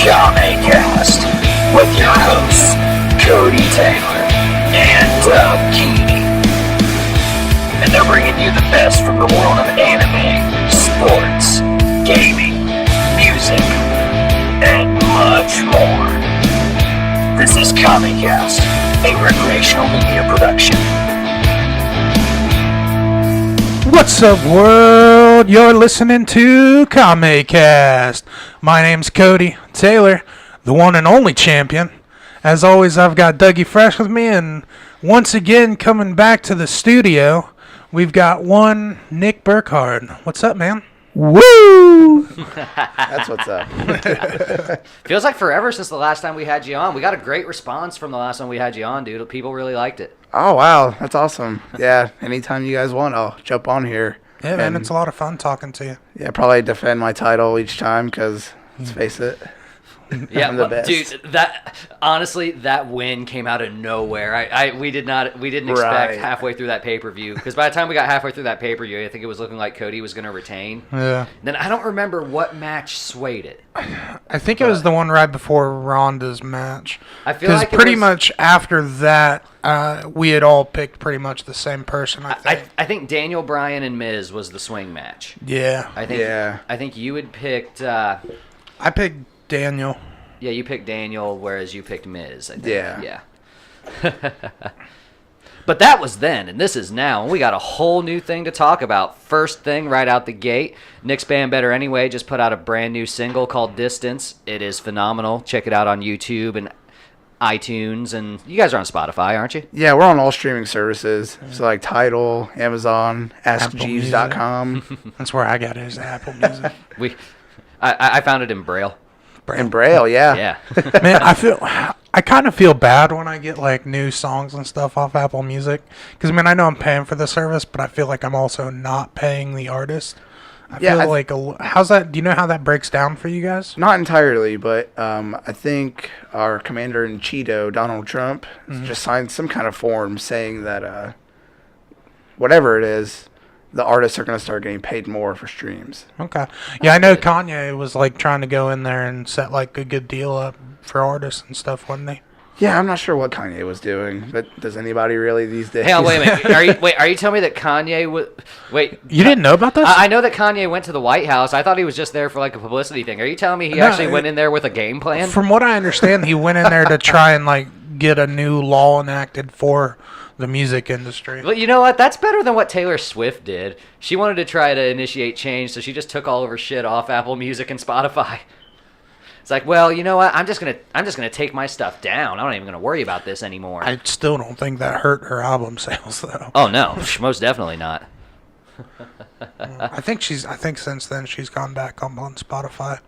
Kame-Cast with your hosts, Cody Taylor and Keeney. And they're bringing you the best from the world of anime, sports, gaming, music, and much more. This is Kame-Cast, a recreational media production. What's up, world? You're listening to Kame-Cast. My name's Cody Taylor, the one and only champion. As always, I've got Dougie Fresh with me, and once again, coming back to the studio, we've got one Nick Burkhard. What's up, man? Woo! That's what's up. Feels like forever since the last time we had you on. We got a great response from the last time we had you on, dude. People really liked it. Oh, wow. That's awesome. Yeah, anytime you guys want, I'll jump on here. Yeah, man, it's a lot of fun talking to you. Yeah, probably defend my title each time because, let's face it, yeah, I'm the best. Dude, that win came out of nowhere. We didn't expect Right. halfway through that pay-per-view, because by the time we got halfway through that pay-per-view, I think it was looking like Cody was going to retain. Yeah. Then I don't remember what match swayed it. I think it was the one right before Ronda's match. I feel like pretty much after that, we had all picked pretty much the same person, I think. I think Daniel Bryan and Miz was the swing match. Yeah. I think you had picked... I picked Daniel. Yeah, you picked Daniel, whereas you picked Miz, I think. Yeah. But that was then, and this is now, and we got a whole new thing to talk about. First thing right out the gate, Nick's band Better Anyway just put out a brand new single called Distance. It is phenomenal. Check it out on YouTube and iTunes, and you guys are on Spotify, aren't you? Yeah, we're on all streaming services. So like Tidal, Amazon, AskJeeves.com. That's where I got it, is Apple Music. I found it in Braille. And Braille, yeah. Yeah. Man, I kind of feel bad when I get like new songs and stuff off Apple Music, because I mean I know I'm paying for the service, but I feel like I'm also not paying the artist. I feel like how's that? Do you know how that breaks down for you guys? Not entirely, but I think our commander-in-chief, Donald Trump, just signed some kind of form saying that whatever it is, the artists are going to start getting paid more for streams. Okay. Yeah, I know Kanye was like trying to go in there and set like a good deal up for artists and stuff, wasn't he? Yeah, I'm not sure what Kanye was doing, but does anybody really these days? Hang on, wait a minute. Are you telling me that Kanye would... Wait. You didn't know about this? I know that Kanye went to the White House. I thought he was just there for like a publicity thing. Are you telling me he actually went in there with a game plan? From what I understand, he went in there to try and like get a new law enacted for the music industry. Well, you know what? That's better than what Taylor Swift did. She wanted to try to initiate change, so she just took all of her shit off Apple Music and Spotify. It's like, well, you know what? I'm just gonna take my stuff down. I'm not even gonna worry about this anymore. I still don't think that hurt her album sales, though. Oh no, most definitely not. I think since then she's gone back on Spotify.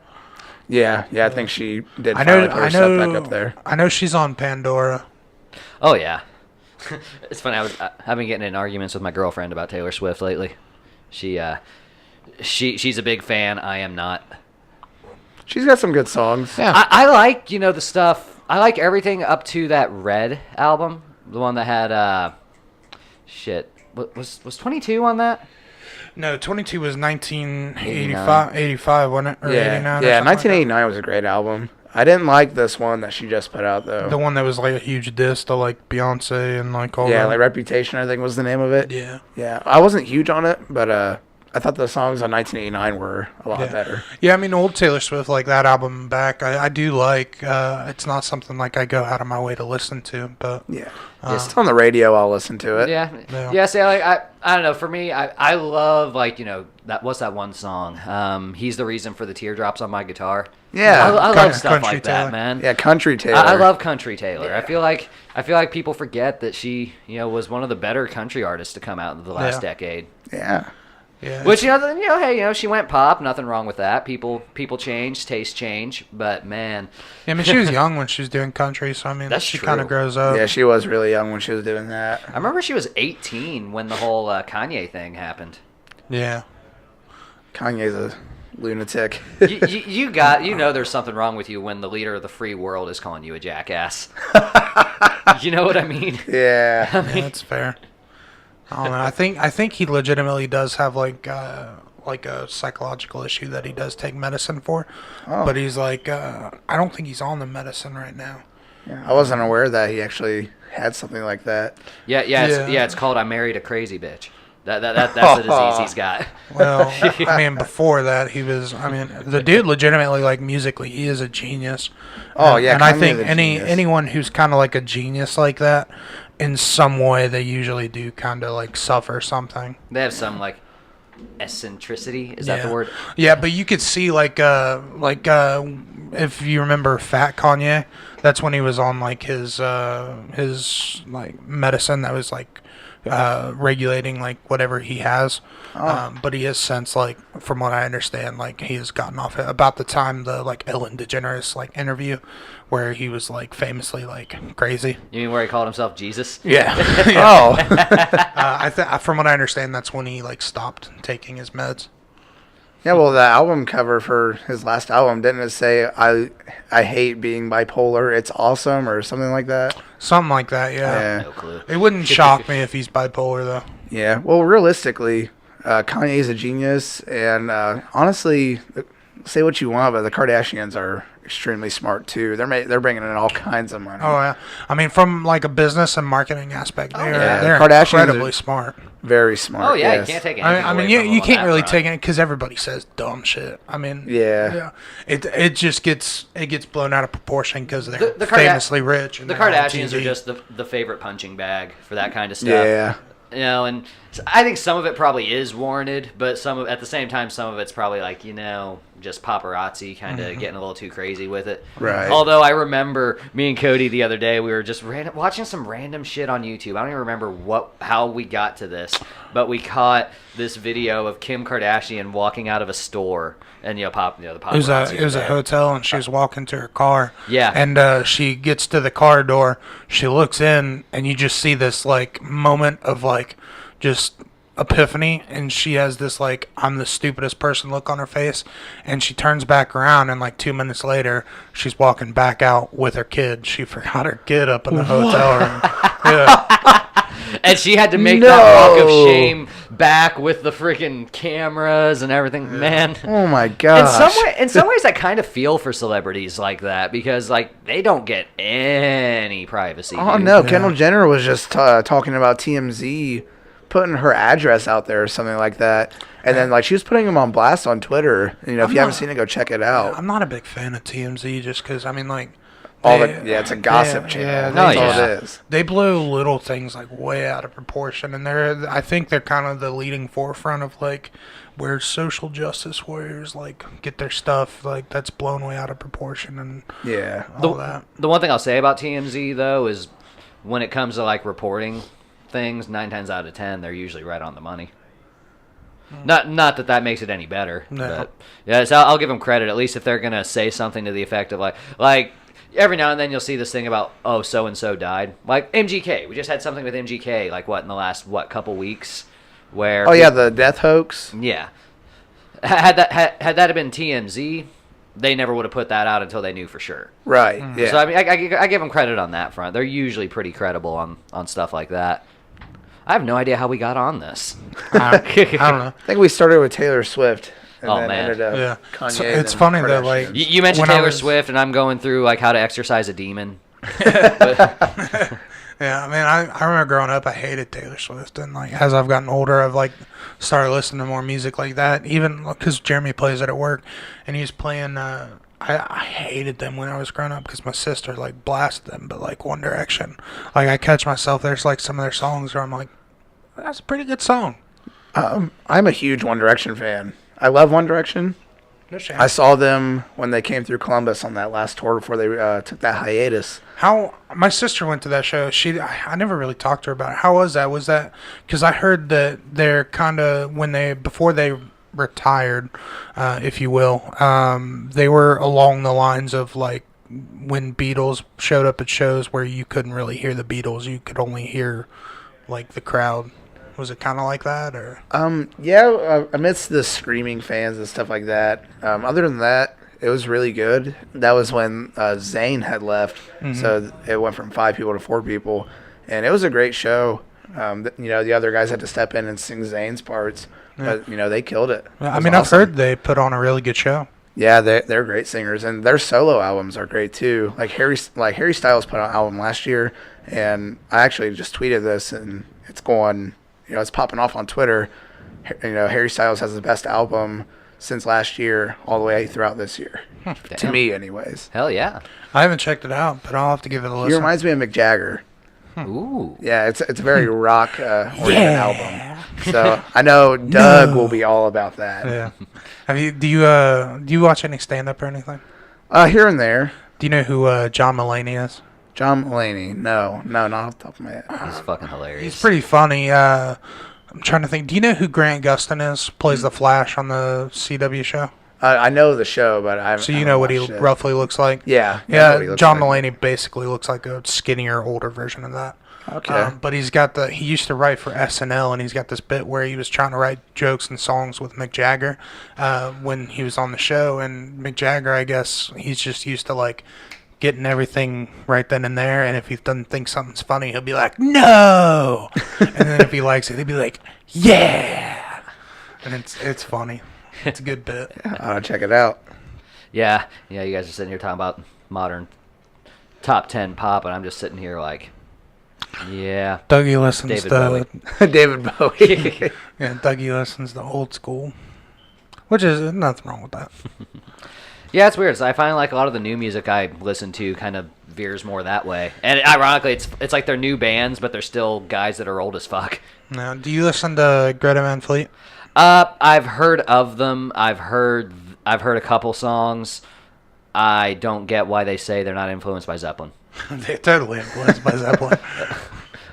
Yeah, I think she did finally put her stuff back up there. I know she's on Pandora. Oh yeah. It's funny. I've been getting in arguments with my girlfriend about Taylor Swift lately. She's a big fan. I am not. She's got some good songs. Yeah. I like the stuff. I like everything up to that Red album, the one that had was 22 on that? No, 22 was 1985, wasn't it? Or 89 yeah. 1989 was a great album. I didn't like this one that she just put out though. The one that was like a huge diss to like Beyonce and like all that. Yeah, like Reputation, I think was the name of it. Yeah. Yeah, I wasn't huge on it, but I thought the songs on 1989 were a lot better. Yeah, I mean, old Taylor Swift, like that album back, I do like. It's not something like I go out of my way to listen to, but yeah, it's on the radio. I'll listen to it. Yeah. See, I don't know. For me, I love what's that one song? He's the reason for the teardrops on my guitar. Yeah, I love stuff Country like Taylor. that, man. Yeah, Country Taylor. I love Country Taylor. Yeah. I feel like people forget that she was one of the better country artists to come out in the last decade. Yeah. Yeah. Which hey, she went pop. Nothing wrong with that. People change, taste change. But man, I mean, she was young when she was doing country, so I mean, That's she true. kind of grows up. Yeah, she was really young when she was doing that. I remember she was 18 when the whole Kanye thing happened. Yeah. Kanye's a lunatic. you there's something wrong with you when the leader of the free world is calling you a jackass. You know what I mean? Yeah. Yeah, that's fair. I don't know. I think he legitimately does have like like a psychological issue that he does take medicine for. Oh. But he's like, I don't think he's on the medicine right now. Yeah, I wasn't aware that he actually had something like that. It's called I Married a Crazy Bitch. That's the disease he's got. Well, I mean, before that, he was. I mean, the dude legitimately, like musically, he is a genius. Oh yeah, and I Kanye think the genius. anyone who's kind of like a genius like that, in some way, they usually do kind of like suffer something. They have some like eccentricity. Is that the word? Yeah, but you could see like if you remember Fat Kanye, that's when he was on like his like medicine that was like regulating like whatever he has. But he has since, like, from what I understand, like he has gotten off it about the time the like Ellen DeGeneres like interview where he was like famously like crazy. You mean where he called himself Jesus? Yeah. Oh, From what I understand, that's when he like stopped taking his meds. yeah. Well, the album cover for his last album, didn't it say I hate being bipolar, it's awesome, or something like that? Something like that, yeah. No clue. It wouldn't shock me if he's bipolar though. Yeah. Well, realistically, Kanye's a genius, and honestly, say what you want, but the Kardashians are extremely smart too. They're bringing in all kinds of money. Oh yeah, I mean from like a business and marketing aspect, they're yeah. they're Kardashians incredibly are smart. Very smart. Oh yeah, yes. you can't take anything I mean, away from you them can't on really that take front. it because everybody says dumb shit. I mean, Yeah. it just gets blown out of proportion because they're The famously rich. And The they're on Kardashians are TV. just the favorite punching bag for that kind of stuff. Yeah. You know, and I think some of it probably is warranted, but at the same time, some of it's probably like, just paparazzi kind of getting a little too crazy with it. Right. Although I remember me and Cody the other day, we were just watching some random shit on YouTube. I don't even remember how we got to this, but we caught this video of Kim Kardashian walking out of a store, and the paparazzi. It was a there. hotel, and she was walking to her car. Yeah. And she gets to the car door. She looks in, and you just see this like moment of like just epiphany, and she has this like I'm the stupidest person look on her face, and she turns back around, and like 2 minutes later, she's walking back out with her kid. She forgot her kid up in the hotel room. Yeah. And she had to make that walk of shame back with the freaking cameras and everything. Man. Oh my gosh. In some ways, I kind of feel for celebrities like that because, like, they don't get any privacy. Oh dude. no, Kendall Jenner was just talking about TMZ putting her address out there or something like that, and then like she was putting him on blast on Twitter. If you haven't seen it, go check it out. I'm not a big fan of TMZ just because I mean like. It's a gossip channel. Yeah, That's all it is. They blow little things like way out of proportion, and I think they're kind of the leading forefront of like where social justice warriors like get their stuff like that's blown way out of proportion and Yeah. all that. The one thing I'll say about TMZ though is when it comes to like reporting things, 9 times out of 10 they're usually right on the money. Not that makes it any better. No. But yeah, so I'll give them credit at least if they're gonna say something to the effect of like. Every now and then you'll see this thing about, so and so died. Like MGK. We just had something with MGK, like in the last couple weeks, where. Oh yeah, the death hoax. Yeah. Had that been TMZ, they never would have put that out until they knew for sure. Right. Yeah. So I mean, I give them credit on that front. They're usually pretty credible on stuff like that. I have no idea how we got on this. I don't know. I think we started with Taylor Swift. And Oh, then man. ended up Yeah. Kanye. So and it's then funny that, Kardashians. like, You mentioned When I Taylor was- Swift, and I'm going through like how to exercise a demon. Yeah, I mean, I remember growing up, I hated Taylor Swift, and like as I've gotten older, I've like started listening to more music like that. Even because Jeremy plays it at work, and he's playing. I hated them when I was growing up because my sister like blasted them, but like One Direction. Like I catch myself, there's like some of their songs where I'm like, that's a pretty good song. I'm a huge One Direction fan. I love One Direction. No shame. I saw them when they came through Columbus on that last tour before they took that hiatus. How my sister went to that show. I never really talked to her about it. How was that? Was that because I heard that they're kind of before they retired, if you will, they were along the lines of like when Beatles showed up at shows where you couldn't really hear the Beatles, you could only hear like the crowd. Was it kind of like that, or? Amidst the screaming fans and stuff like that. Other than that, it was really good. That was when Zayn had left, so it went from 5 people to 4 people, and it was a great show. The other guys had to step in and sing Zayn's parts, but they killed it. I mean, I've heard they put on a really good show. Yeah, they're great singers, and their solo albums are great too. Like Harry Styles put out an album last year, and I actually just tweeted this, and it's going, it's popping off on Twitter. Harry Styles has the best album since last year, all the way throughout this year. To me, anyways. Hell yeah. I haven't checked it out, but I'll have to give it a listen. He reminds me of Mick Jagger. Ooh. Yeah, it's a very rock oriented album. So I know Doug will be all about that. Yeah. Do you watch any stand up or anything? Here and there. Do you know who John Mulaney is? John Mulaney? No, not off the top of my head. He's fucking hilarious. He's pretty funny. I'm trying to think. Do you know who Grant Gustin is? Plays the Flash on the CW show. I know the show, but I haven't. So you know what he roughly looks like? Yeah. Yeah. John Mulaney basically looks like a skinnier, older version of that. Okay. But he used to write for SNL, and he's got this bit where he was trying to write jokes and songs with Mick Jagger when he was on the show. And Mick Jagger, I guess, he's just used to like getting everything right then and there. And if he doesn't think something's funny, he'll be like, "No!" And then if he likes it, he'll be like, "Yeah!" And it's funny. It's a good bit. I'll check it out. Yeah, you guys are sitting here talking about modern top 10 pop, and I'm just sitting here like, yeah. Dougie listens David to Bowie. David Bowie. Yeah, Dougie listens to old school, which is nothing wrong with that. Yeah, it's weird. So I find like a lot of the new music I listen to kind of veers more that way, and ironically, it's like they're new bands, but they're still guys that are old as fuck. Now, do you listen to Greta Van Fleet? I've heard of them. I've heard a couple songs. I don't get why they say they're not influenced by Zeppelin. They're totally influenced by Zeppelin.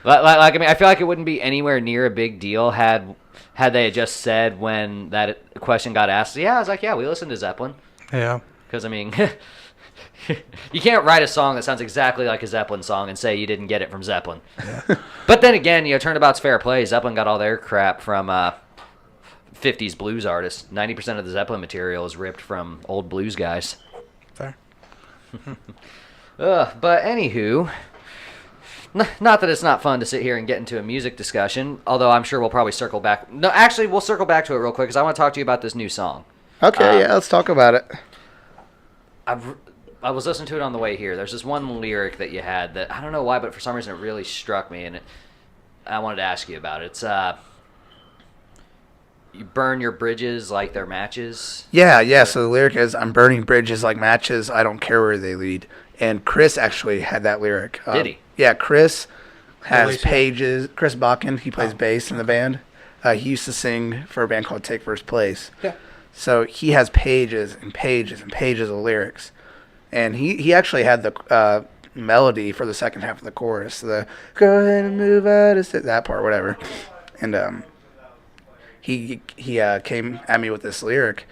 I mean, I feel like it wouldn't be anywhere near a big deal had they had just said when that question got asked. Yeah, I was like, yeah, we listen to Zeppelin. Yeah. Because, I mean, you can't write a song that sounds exactly like a Zeppelin song and say you didn't get it from Zeppelin. Yeah. But then again, turnabout's fair play. Zeppelin got all their crap from 50s blues artists. 90% of the Zeppelin material is ripped from old blues guys. Fair. But anywho, not that it's not fun to sit here and get into a music discussion, although I'm sure we'll probably circle back. No, actually, we'll circle back to it real quick because I want to talk to you about this new song. Okay, let's talk about it. I was listening to it on the way here. There's this one lyric that you had that, I don't know why, but for some reason it really struck me, and I wanted to ask you about it. It's, you burn your bridges like they're matches. Yeah. So the lyric is, "I'm burning bridges like matches. I don't care where they lead." And Chris actually had that lyric. Did he? Yeah, Chris has pages. Chris Bakken, he plays bass in the band. He used to sing for a band called Take First Place. Yeah. So he has pages and pages and pages of lyrics. And he actually had the melody for the second half of the chorus. The "go ahead and move out," that part, whatever. And he came at me with this lyric.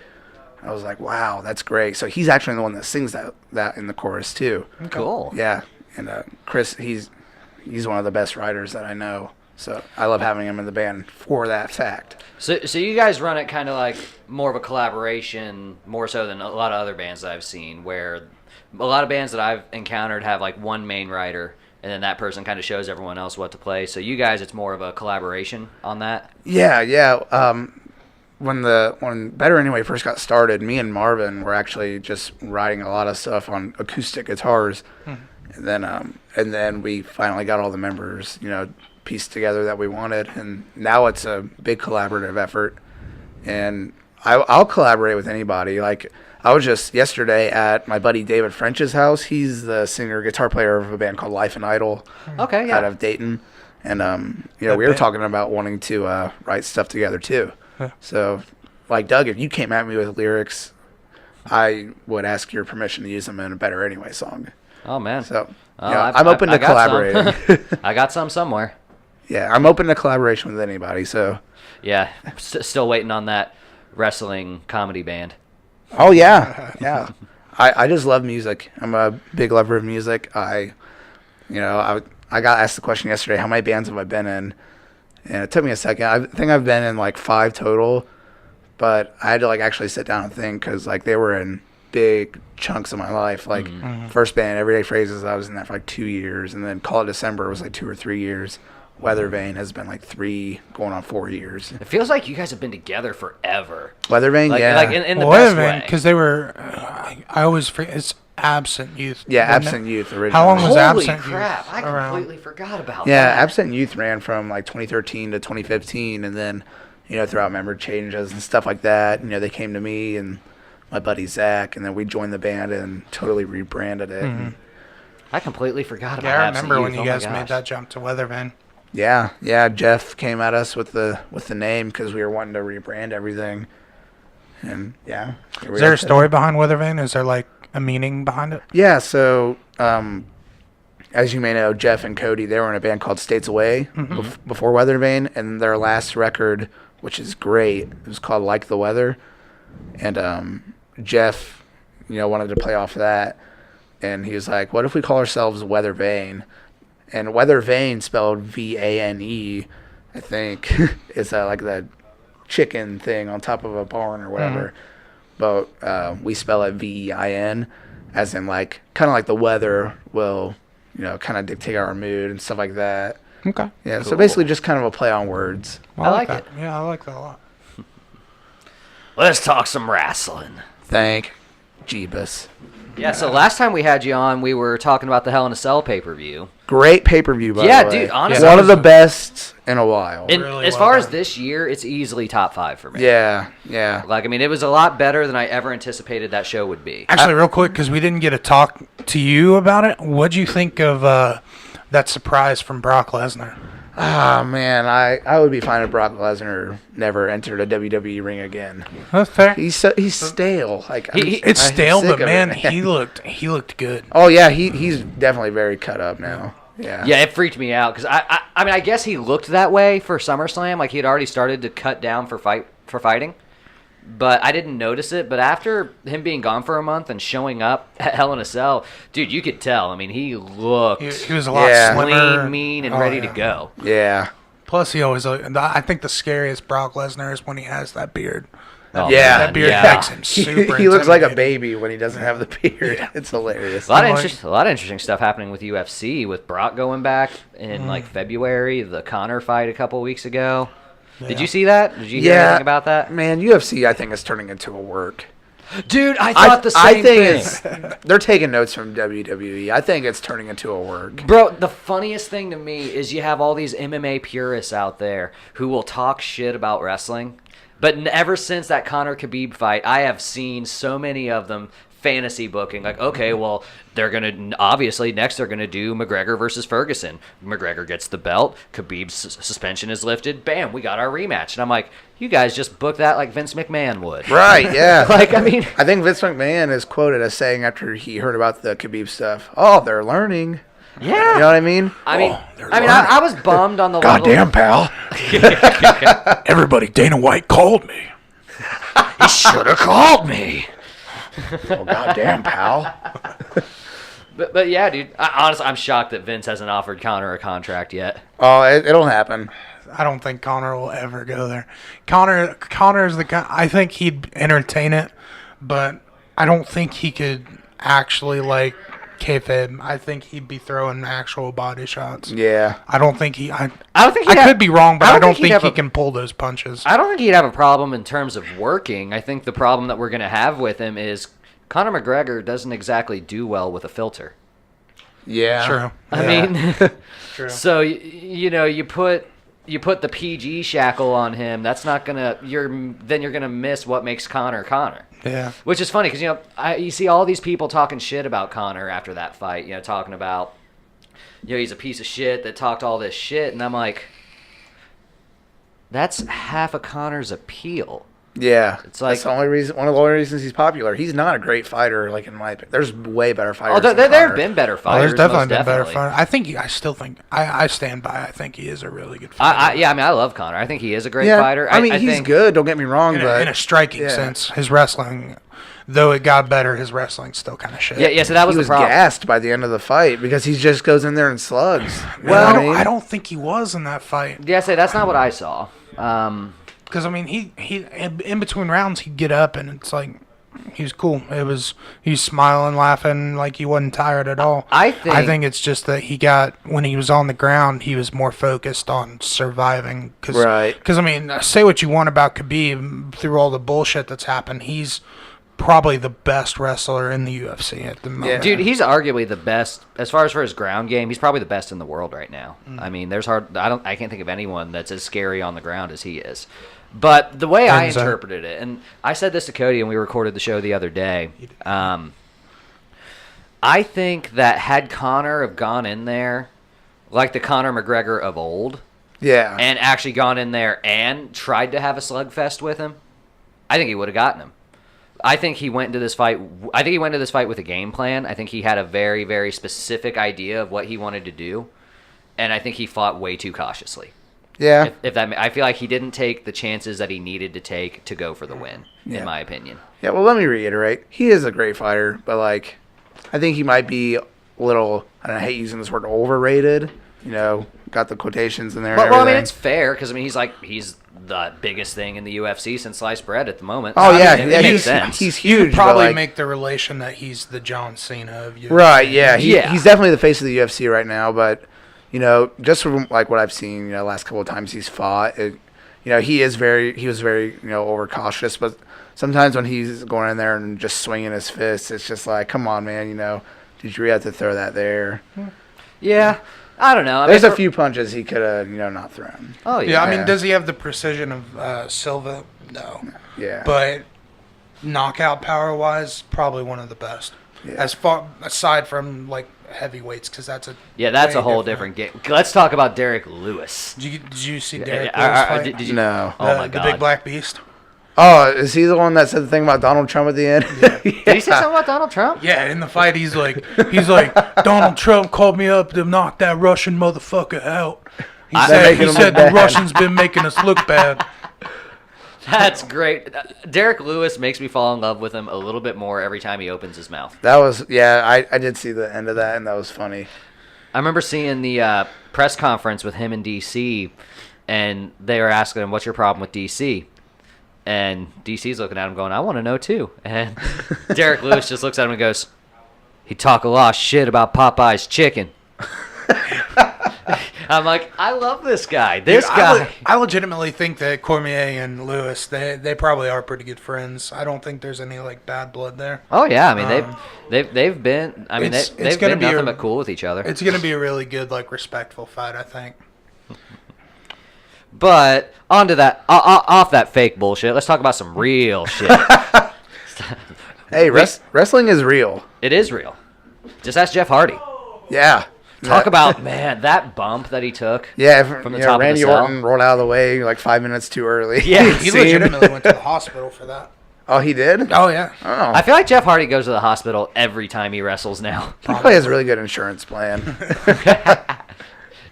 I was like, wow, that's great. So he's actually the one that sings that in the chorus too. Cool. Yeah. And Chris, he's one of the best writers that I know. So I love having him in the band for that fact. So you guys run it kind of like more of a collaboration, more so than a lot of other bands that I've seen, where a lot of bands that I've encountered have like one main writer, and then that person kind of shows everyone else what to play. So you guys, it's more of a collaboration on that? Yeah. When Better Anyway first got started, me and Marvin were actually just writing a lot of stuff on acoustic guitars. And then we finally got all the members, pieced together that we wanted, and now it's a big collaborative effort. And I'll collaborate with anybody. Like, I was just yesterday at my buddy David French's house. He's the singer, guitar player of a band called Life and Idol. Okay, yeah. Out of Dayton. And, we were talking about wanting to write stuff together, too. Huh. So, like, Doug, if you came at me with lyrics, I would ask your permission to use them in a Better Anyway song. Oh, man. So, I'm open to collaborating. I got some somewhere. Yeah, I'm open to collaboration with anybody, so. Yeah, still waiting on that wrestling comedy band. Oh, yeah. Yeah. I just love music. I'm a big lover of music. I got asked the question yesterday, how many bands have I been in? And it took me a second. I think I've been in like 5 total, but I had to like actually sit down and think because like they were in big chunks of my life. Like first band, Everyday Phrases, I was in that for like 2 years, and then Call It December was like 2 or 3 years. Weather Vane has been like 3 going on 4 years. It feels like you guys have been together forever. Weather Vane, Like, yeah. like in the Weather best Vane, way. because they were. I always forget. It's Absent Youth. Yeah, wasn't it? Absent Youth originally. How long was Holy Absent crap! Youth I around? completely forgot about Yeah, that. Absent Youth ran from like 2013 to 2015, and then, throughout member changes and stuff like that, they came to me and my buddy Zach, and then we joined the band and totally rebranded it. Mm-hmm. I completely forgot about Yeah, I Absent remember when Youth. you Oh my guys made gosh. that jump to Weather Vane. Yeah. Jeff came at us with the name because we were wanting to rebrand everything, and yeah. here we Is there are a today. story behind Weather Vane? Is there like a meaning behind it? Yeah, so as you may know, Jeff and Cody, they were in a band called States Away before Weather Vane, and their last record, which is great, it was called Like the Weather, and Jeff, wanted to play off that, and he was like, what if we call ourselves Weather Vane? And Weather Vane, spelled V-A-N-E, I think, is like the chicken thing on top of a barn or whatever. But we spell it V-E-I-N, as in like kind of like the weather will, kind of dictate our mood and stuff like that. Okay. Yeah, so Cool. basically just kind of a play on words. I like that. it. Yeah, I like that a lot. Let's talk some wrestling. Thank Jeebus. Yeah, so last time we had you on, we were talking about the Hell in a Cell pay-per-view. Great pay-per-view, by Yeah, the way. dude, honestly. One of the best in a while. And Really as well far as done. this year, it's easily top 5 for me. Yeah. Like, I mean, it was a lot better than I ever anticipated that show would be. Actually, real quick, because we didn't get to talk to you about it, what'd you think of that surprise from Brock Lesnar? Ah, man, I would be fine if Brock Lesnar never entered a WWE ring again. That's fair. He's stale. Like It's I'm stale, sick but of man, it, he looked good. Oh yeah, he's definitely very cut up now. Yeah. Yeah, it freaked me out because I mean, I guess he looked that way for SummerSlam, like he had already started to cut down for fighting, but I didn't notice it. But after him being gone for a month and showing up at Hell in a Cell, dude, you could tell. I mean, he looked He was a lot Yeah. slimmer, lean, mean, and Oh, ready yeah. to go. Yeah. Plus, he always. I think the scariest Brock Lesnar is when he has that beard. Oh, Yeah. That beard yeah. makes him super. He looks like a intimidating. baby when he doesn't have the beard. It's hilarious. A lot of Like- a lot of interesting stuff happening with UFC, with Brock going back in like February, the Conor fight a couple weeks ago. Did you see that? Did you hear anything about that? Man, UFC I think is turning into a work. Dude, I thought the same I think thing. it's they're taking notes from WWE. I think it's turning into a work. Bro, the funniest thing to me is you have all these MMA purists out there who will talk shit about wrestling. But ever since that Conor Khabib fight, I have seen so many of them fantasy booking. Like, okay, well, they're going to, obviously, next they're going to do McGregor versus Ferguson. McGregor gets the belt. Khabib's suspension is lifted. Bam, we got our rematch. And I'm like, you guys just book that like Vince McMahon would. Right, yeah. Like, I mean, I think Vince McMahon is quoted as saying after he heard about the Khabib stuff, "Oh, they're learning." yeah. You know what I mean? I was bummed on the Goddamn, pal. Everybody, Dana White called me. He should have called me. Oh, goddamn, pal. But yeah, dude. Honestly, I'm shocked that Vince hasn't offered Conor a contract yet. Oh, it'll happen. I don't think Connor will ever go there. Connor's the guy. I think he'd entertain it, but I don't think he could actually like kayfabe. I think he'd be throwing actual body shots. Yeah. I don't think he. I don't think I could be wrong, but I don't think he'd have he a- can pull those punches. I don't think he'd have a problem in terms of working. I think the problem that we're going to have with him is Conor McGregor doesn't exactly do well with a filter. Yeah. True. I mean, True. so you put the PG shackle on him. That's not gonna. You're gonna miss what makes Conor Conor. Yeah. Which is funny because you see all these people talking shit about Conor after that fight. Talking about he's a piece of shit that talked all this shit, and I'm like, that's half of Conor's appeal. Yeah. It's like- that's the only reason. One of the only reasons he's popular. He's not a great fighter, like in my opinion. There's way better fighters. Oh, there than have Conor. been better Oh, fighters. there's definitely most been better definitely. fighters. I still think. I stand by. I think he is a really good fighter. I mean, I love Conor. I think he is a great Yeah. fighter. I mean, he's think, good. Don't get me wrong, but in a striking yeah. sense, his wrestling, though it got better, his wrestling's still kind of shit. Yeah, so that was he the was problem. gassed by the end of the fight because he just goes in there and slugs. You know Well, what I mean? I don't think he was in that fight. Yeah, say that's not what I saw. Because I mean, he in between rounds he'd get up and it's like He was cool. He's smiling, laughing like he wasn't tired at all. I think it's just that when he was on the ground, he was more focused on surviving. Right. Because, I mean, say what you want about Khabib, through all the bullshit that's happened, he's probably the best wrestler in the UFC at the moment. Yeah. Dude, he's arguably the best as far as for his ground game. He's probably the best in the world right now. I mean, I can't think of anyone that's as scary on the ground as he is. But the way I interpreted it, and I said this to Cody when we recorded the show the other day, I think that had Conor have gone in there like the Conor McGregor of old, and actually gone in there and tried to have a slugfest with him, I think he would have gotten him. I think he went into this fight with a game plan. I think he had a very, very specific idea of what he wanted to do, and I think he fought way too cautiously. Yeah. I feel like he didn't take the chances that he needed to take to go for the win, in my opinion. Yeah, well, let me reiterate. He is a great fighter, but, like, I think he might be a little, I hate using this word, overrated. You know, got the quotations in there. Well, I mean, it's fair because, I mean, he's the biggest thing in the UFC since sliced bread at the moment. Oh, I yeah. mean, it makes sense. He's You huge. could probably but, like, make the relation that he's the John Cena of UFC. Right, yeah. He's definitely the face of the UFC right now, but, you know, just from, like, what I've seen, you know, last couple of times he's fought, you know, he was very, you know, overcautious, but sometimes when he's going in there and just swinging his fists, it's just like, come on, man, you know, did you really have to throw that there? Yeah. I don't know. There's a few punches he could have, you know, not thrown. Oh, yeah. Yeah, I mean, does he have the precision of Silva? No. Yeah. But knockout power-wise, probably one of the best. Yeah. As far aside from, like, heavyweights, because that's a whole different game. Let's talk about Derek Lewis. Did you see Derek Lewis fight? Did you? No. Oh, my God. The big black beast? Oh, is he the one that said the thing about Donald Trump at the end? Did he say something about Donald Trump? Yeah, in the fight, he's like, Donald Trump called me up to knock that Russian motherfucker out. He said the Russians been making us look bad. That's great. Derek Lewis makes me fall in love with him a little bit more every time he opens his mouth. That was, I did see the end of that, and that was funny. I remember seeing the press conference with him in D.C., and they were asking him, what's your problem with D.C.? And DC's looking at him going, I want to know too. And Derek Lewis just looks at him and goes, he talk a lot of shit about Popeye's chicken. I'm like, I love this guy. I legitimately think that Cormier and Lewis, they probably are pretty good friends. I don't think there's any like bad blood there. Oh yeah, I mean they've been they've been nothing but cool with each other. It's gonna be a really good, like, respectful fight, I think. But onto that, off that fake bullshit. Let's talk about some real shit. Hey, wrestling is real. It is real. Just ask Jeff Hardy. Yeah. Talk about, man, that bump that he took. Yeah, from the top Randy of the cell. Orton rolled out of the way like 5 minutes too early. Yeah, He legitimately went to the hospital for that. Oh, he did? Oh, yeah. Oh. I feel like Jeff Hardy goes to the hospital every time he wrestles now. He probably has a really good insurance plan.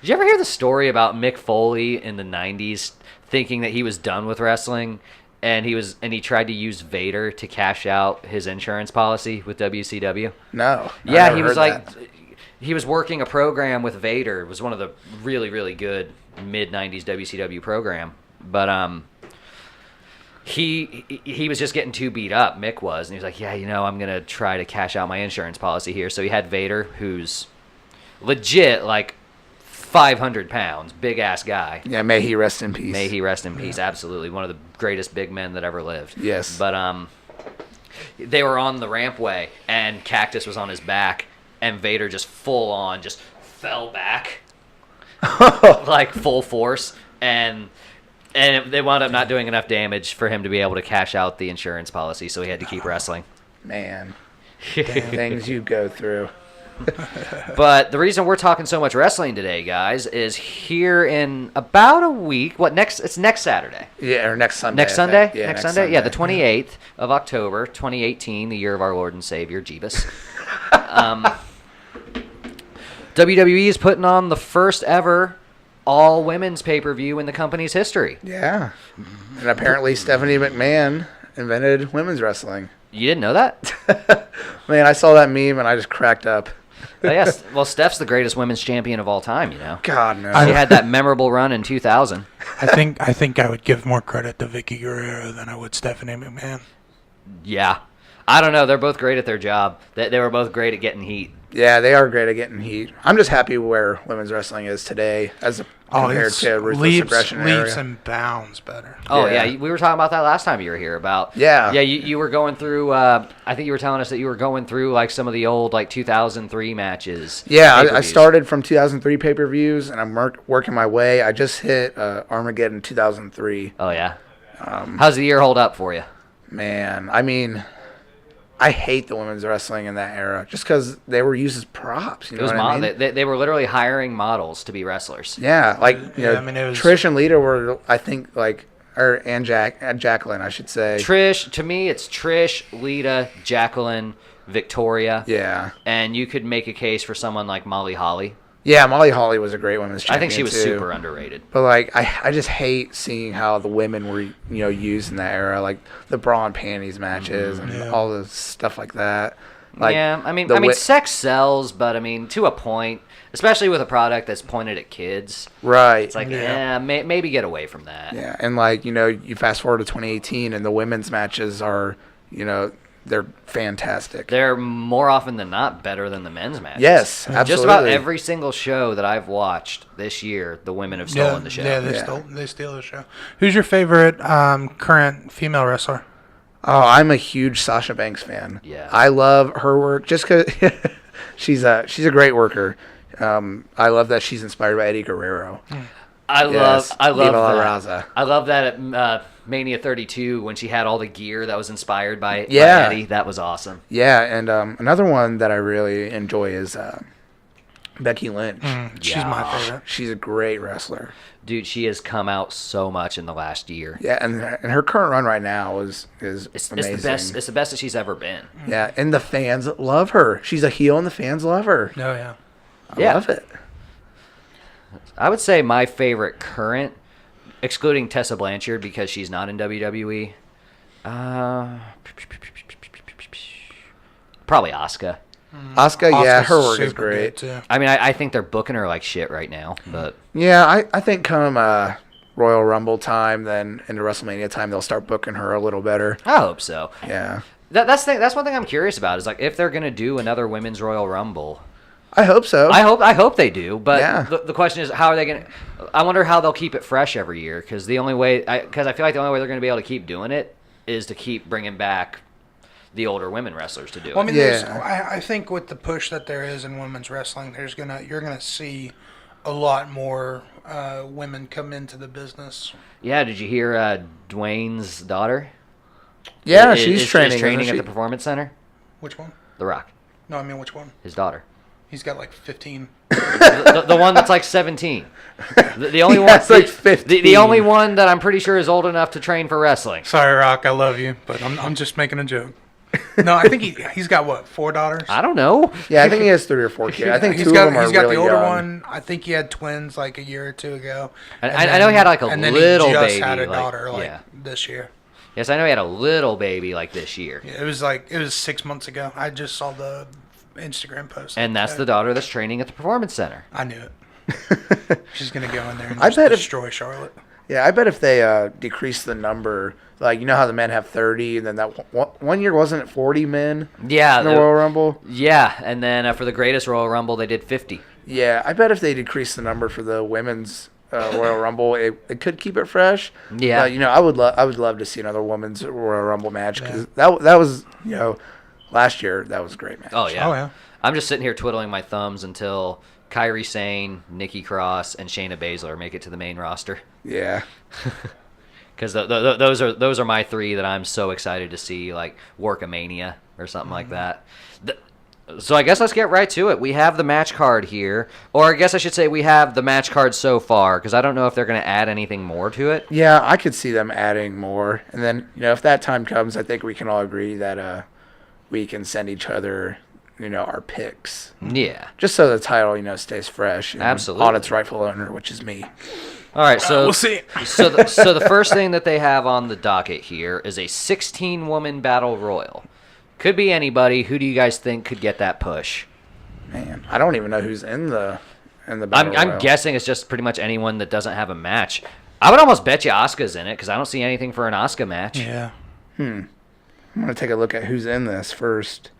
Did you ever hear the story about Mick Foley in the 90s thinking that he was done with wrestling and he tried to use Vader to cash out his insurance policy with WCW? No. Yeah, he was like he was working a program with Vader. It was one of the really, really good mid-90s WCW program. But he was just getting too beat up, Mick was, and he was like, yeah, you know, I'm going to try to cash out my insurance policy here. So he had Vader, who's legit like 500 pounds, big-ass guy. Yeah, may he rest in peace. May he rest in peace, absolutely. One of the greatest big men that ever lived. Yes. But they were on the rampway, and Cactus was on his back, and Vader just full-on just fell back, like full force, and they wound up not doing enough damage for him to be able to cash out the insurance policy, so he had to keep wrestling. Man. Things you go through. But the reason we're talking so much wrestling today, guys, is here in about a week. It's next Saturday. Yeah, or next Sunday. Next Sunday? Yeah, next Sunday? Yeah, the 28th of October, 2018, the year of our Lord and Savior, Jeebus. WWE is putting on the first ever all-women's pay-per-view in the company's history. Yeah. And apparently Stephanie McMahon invented women's wrestling. You didn't know that? Man, I saw that meme and I just cracked up. Yes. Well, Steph's the greatest women's champion of all time, you know. God, no. She had that memorable run in 2000. I think I would give more credit to Vicky Guerrero than I would Stephanie McMahon. Yeah. I don't know. They're both great at their job. They were both great at getting heat. Yeah, they are great at getting heat. I'm just happy where women's wrestling is today as compared it's to Ruthless Aggression leaps era. and bounds better. Oh Yeah. yeah, we were talking about that last time you were here. Yeah. You were going through. I think you were telling us that you were going through like some of the old like 2003 matches. Yeah, I pay-per-views. started from 2003 pay-per-views, and I'm working my way. I just hit Armageddon 2003. Oh yeah. How's the year hold up for you? Man, I mean, I hate the women's wrestling in that era just because they were used as props. You know what I mean? They were literally hiring models to be wrestlers. Yeah, like Yeah, I mean, it was- Trish and Lita were, I think, and Jacqueline, I should say. Trish, to me, it's Trish, Lita, Jacqueline, Victoria. Yeah, And you could make a case for someone like Molly Holly. yeah. Molly Holly was a great women's champion. I think she was too. super underrated. But like, I just hate seeing how the women were used in that era, like the bra and panties matches and Yeah. all the stuff like that. Like, yeah, I mean, sex sells, but I mean, to a point, especially with a product that's pointed at kids. right? It's like, maybe get away from that. Yeah, and like you fast forward to 2018, and the women's matches are, they're fantastic. They're more often than not better than the men's matches. Yes, absolutely. Just about every single show that I've watched this year, the women have stolen the show. Yeah, they steal the show. Who's your favorite current female wrestler? Oh, I'm a huge Sasha Banks fan. Yeah. I love her work just because she's a great worker. I love that she's inspired by Eddie Guerrero. I love Viva La that. Raza. I love that at Mania 32 when she had all the gear that was inspired by Yeah. Eddie. That was awesome. Yeah, and another one that I really enjoy is Becky Lynch. She's my favorite. She's a great wrestler. Dude, she has come out so much in the last year. Yeah, and her current run right now is It's amazing. the best. It's the best that she's ever been. Yeah, and the fans love her. She's a heel, and the fans love her. Oh yeah. I love it. I would say my favorite current, excluding Tessa Blanchard because she's not in WWE, probably Asuka. Asuka, yeah, Asuka's her work is super great. good, too. I mean, I think they're booking her like shit right now, but Yeah, I think come Royal Rumble time, then into WrestleMania time, they'll start booking her a little better. I hope so. Yeah, That's one thing I'm curious about is like if they're gonna do another women's Royal Rumble. I hope so. I hope they do, but Yeah. the question is how are they gonna? I wonder how they'll keep it fresh every year because the only way because I feel like the only way they're gonna be able to keep doing it is to keep bringing back the older women wrestlers to do Well, I it. mean, Yeah. I think with the push that there is in women's wrestling, you're gonna see a lot more women come into the business. Yeah, did you hear Dwayne's daughter? yeah, Is- she's is training. training isn't at she? the Performance Center. Which one? The Rock, No, I mean which one? his daughter, He's got like 15. the one that's like 17. The only one, That's like 15. the only one that I'm pretty sure is old enough to train for wrestling. Sorry, Rock, I love you, but I'm just making a joke. No, I think he's got what, 4 daughters? I don't know. Yeah, I think he has 3 or 4 kids. I think he's two got of them are he's got really the older young. one. I think he had twins like a year or two ago. I know he had like a and then little he just baby. had a like- daughter yeah. this year. Yes, I know he had a little baby like this year. Yeah, it was 6 months ago. I just saw the Instagram post. And that's the daughter that's training at the Performance Center. I knew it. She's gonna go in there and I just bet if- destroy Charlotte. Yeah, I bet if they decrease the number, like you know how the men have 30, and then that one year wasn't it 40 men Yeah. in the Royal Rumble? Yeah, and then for the greatest Royal Rumble, they did 50. Yeah, I bet if they decrease the number for the women's Royal Rumble, it could keep it fresh. Yeah. I would love to see another women's Royal Rumble match because that was last year that was a great match. Oh, yeah. Oh, yeah. I'm just sitting here twiddling my thumbs until Kairi Sane, Nikki Cross, and Shayna Baszler make it to the main roster. Yeah. Because those are my 3 that I'm so excited to see, like Workamania or something like that. So I guess let's get right to it. We have the match card here, or I guess I should say we have the match card so far, because I don't know if they're going to add anything more to it. Yeah, I could see them adding more, and then if that time comes, I think we can all agree that we can send each other our picks. Yeah. Just so the title, stays fresh and Absolutely. on its rightful owner, which is me. All right, so We'll see. so the first thing that they have on the docket here is a 16-woman battle royal. Could be anybody. Who do you guys think could get that push? Man, I don't even know who's in the battle I'm royal. guessing it's just pretty much anyone that doesn't have a match. I would almost bet you Asuka's in it because I don't see anything for an Asuka match. Yeah. I'm going to take a look at who's in this first.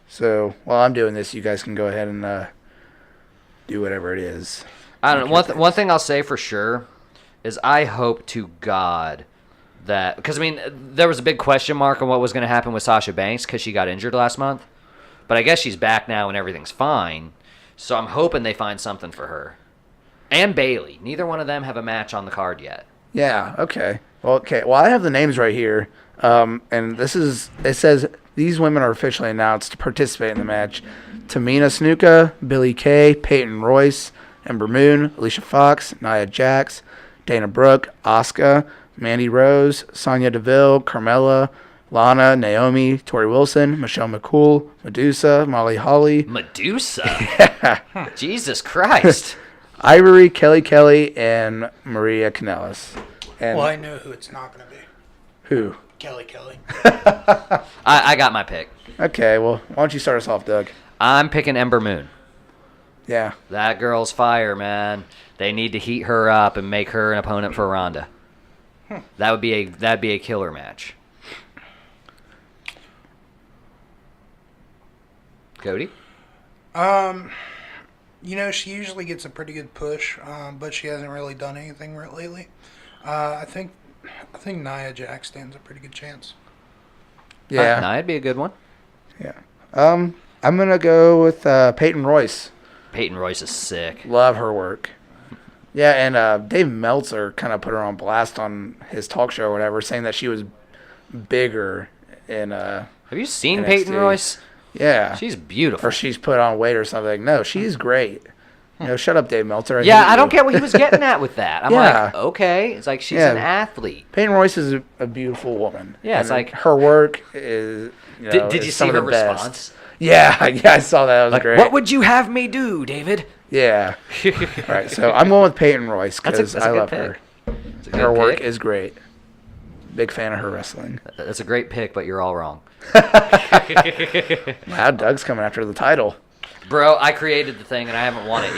So while I'm doing this, you guys can go ahead and do whatever it is. I don't know. One thing I'll say for sure is I hope to God that, because I mean, there was a big question mark on what was going to happen with Sasha Banks because she got injured last month. But I guess she's back now and everything's fine. So I'm hoping they find something for her. And Bailey. Neither one of them have a match on the card yet. Yeah, okay. Well, I have the names right here. And it says these women are officially announced to participate in the match. Tamina Snuka, Billie Kay, Peyton Royce, Ember Moon, Alicia Fox, Nia Jax, Dana Brooke, Asuka, Mandy Rose, Sonya Deville, Carmella, Lana, Naomi, Tori Wilson, Michelle McCool, Medusa, Molly Holly. Medusa? Yeah. Jesus Christ. Ivory, Kelly, and Maria Kanellis. And Well, I know who it's not going to be. who? Kelly. I got my pick. Okay, well, why don't you start us off, Doug? I'm picking Ember Moon. Yeah. That girl's fire, man. They need to heat her up and make her an opponent for Ronda. That'd be a killer match. Cody? She usually gets a pretty good push, but she hasn't really done anything lately. I think Nia Jax stands a pretty good chance. Yeah. Nia'd be a good one. Yeah. I'm going to go with Peyton Royce. Peyton Royce is sick. Love her work. Yeah, and Dave Meltzer kind of put her on blast on his talk show or whatever, saying that she was bigger in Have you seen NXT. Peyton Royce? Yeah. She's beautiful. Or she's put on weight or something. No, she's great. Shut up, Dave Meltzer. I don't get what he was getting at with that. I'm Yeah. like, okay. It's like she's an athlete. Peyton Royce is a beautiful woman. Yeah, it's And like- her work is. Did you is see some her of the best. response? Yeah, I saw that. That was Like, great. what would you have me do, David? Yeah. All right, so I'm going with Peyton Royce because That's a I good love pick. her. It's a good Her work pick. is great. Big fan of her wrestling. That's a great pick, but you're all wrong. Wow, Doug's coming after the title. Bro, I created the thing and I haven't won it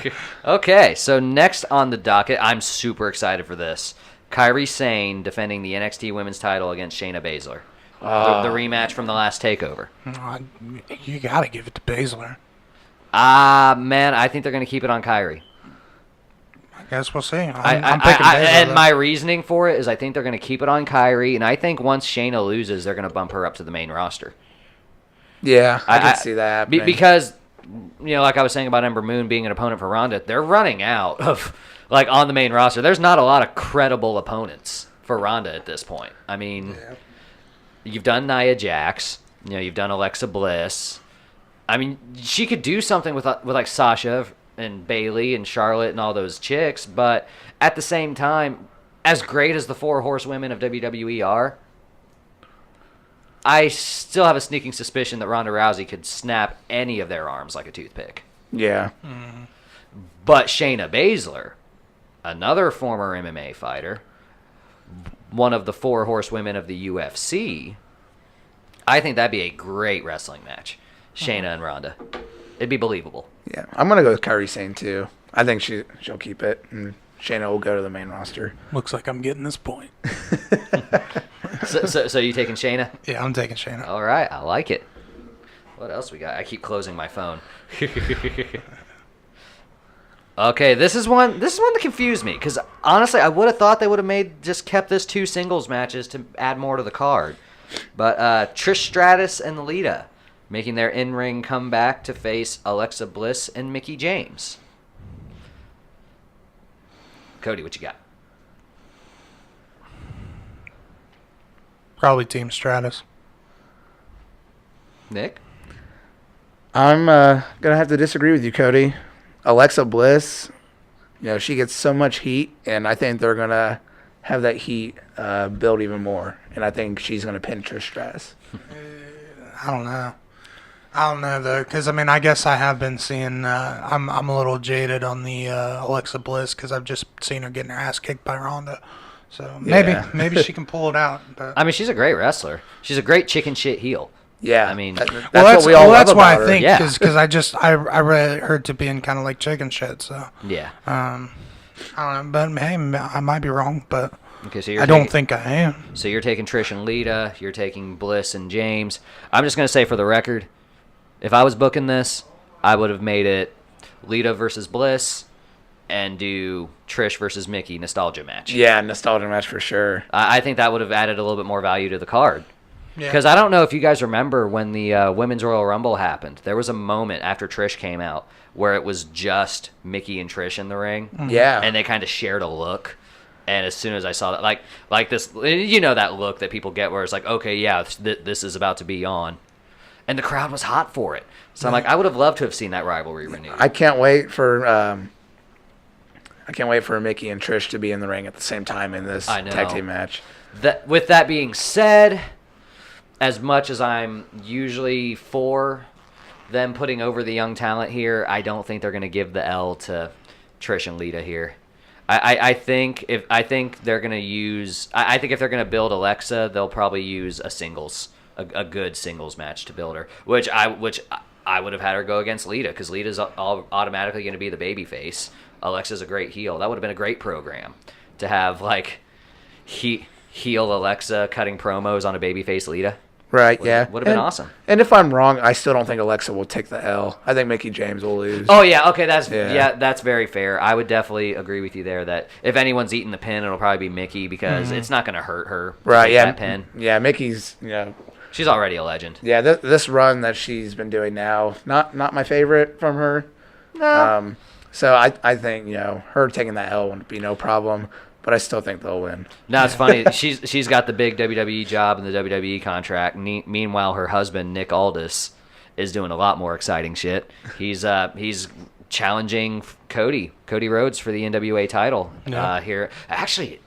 yet. Okay, so next on the docket, I'm super excited for this. Kairi Sane defending the NXT Women's title against Shayna Baszler. The rematch from the last TakeOver. You got to give it to Baszler. Man, I think they're going to keep it on Kairi. I guess we'll see. I'm picking Baszler. And my reasoning for it is I think they're going to keep it on Kairi, and I think once Shayna loses, they're going to bump her up to the main roster. Yeah, I can see that happening. Because, like I was saying about Ember Moon being an opponent for Ronda, they're running out of, on the main roster. There's not a lot of credible opponents for Ronda at this point. I mean, you've done Nia Jax. You've done Alexa Bliss. I mean, she could do something with Sasha and Bailey and Charlotte and all those chicks, but at the same time, as great as the 4 horsewomen of WWE are, I still have a sneaking suspicion that Ronda Rousey could snap any of their arms like a toothpick. Yeah. But Shayna Baszler, another former MMA fighter, one of the 4 horsewomen of the UFC, I think that'd be a great wrestling match. Shayna and Ronda. It'd be believable. Yeah, I'm going to go with Kairi Sane, too. I think she'll keep it, and Shayna will go to the main roster. Looks like I'm getting this point. So you taking Shayna? Yeah, I'm taking Shayna. All right, I like it. What else we got? I keep closing my phone. Okay, this is one that confused me because honestly, I would have thought they would have kept this 2 singles matches to add more to the card. But Trish Stratus and Lita making their in-ring comeback to face Alexa Bliss and Mickie James. Cody, what you got? Probably Team Stratus. Nick? I'm going to have to disagree with you, Cody. Alexa Bliss, she gets so much heat, and I think they're going to have that heat build even more. And I think she's going to pin Trish Stratus. I don't know, though, because, I guess I have been seeing, I'm a little jaded on the Alexa Bliss because I've just seen her getting her ass kicked by Ronda. So maybe she can pull it out. But. She's a great wrestler. She's a great chicken shit heel. Yeah. That's what we all love that's why about I her. think, Yeah. because I read her to being kind of like chicken shit, so. Yeah. I don't know, but hey, I might be wrong, but Okay, so you're I don't think I am. So you're taking Trish and Lita. You're taking Bliss and James. I'm just gonna say for the record, if I was booking this, I would have made it Lita versus Bliss, and do Trish versus Mickey nostalgia match. Yeah, nostalgia match for sure. I think that would have added a little bit more value to the card. Yeah. Because I don't know if you guys remember when the Women's Royal Rumble happened. There was a moment after Trish came out where it was just Mickey and Trish in the ring. Yeah. And they kind of shared a look. And as soon as I saw that, like this, you know that look that people get where it's like, okay, yeah, this is about to be on. And the crowd was hot for it. So I'm like, I would have loved to have seen that rivalry renewed. I can't wait for Mickey and Trish to be in the ring at the same time in this tag team match. With that being said, as much as I'm usually for them putting over the young talent here, I don't think they're going to give the L to Trish and Lita here. I think if they're going to build Alexa, they'll probably use a good singles match to build her, which I would have had her go against Lita, because Lita's automatically going to be the baby face. Alexa's a great heel. That would have been a great program to have, like, heel Alexa cutting promos on a babyface Lita. Right, Would have been awesome. And if I'm wrong, I still don't think Alexa will take the L. I think Mickey James will lose. Oh, yeah, okay, that's very fair. I would definitely agree with you there that if anyone's eating the pin, it'll probably be Mickey, because it's not going to hurt her to take that pin. Yeah, Mickey's, She's already a legend. Yeah, this run that she's been doing now, not my favorite from her. No. So I think, her taking that L would be no problem. But I still think they'll win. No, it's funny. She's got the big WWE job and the WWE contract. Meanwhile, her husband Nick Aldis is doing a lot more exciting shit. He's challenging Cody Rhodes for the NWA title here. Actually,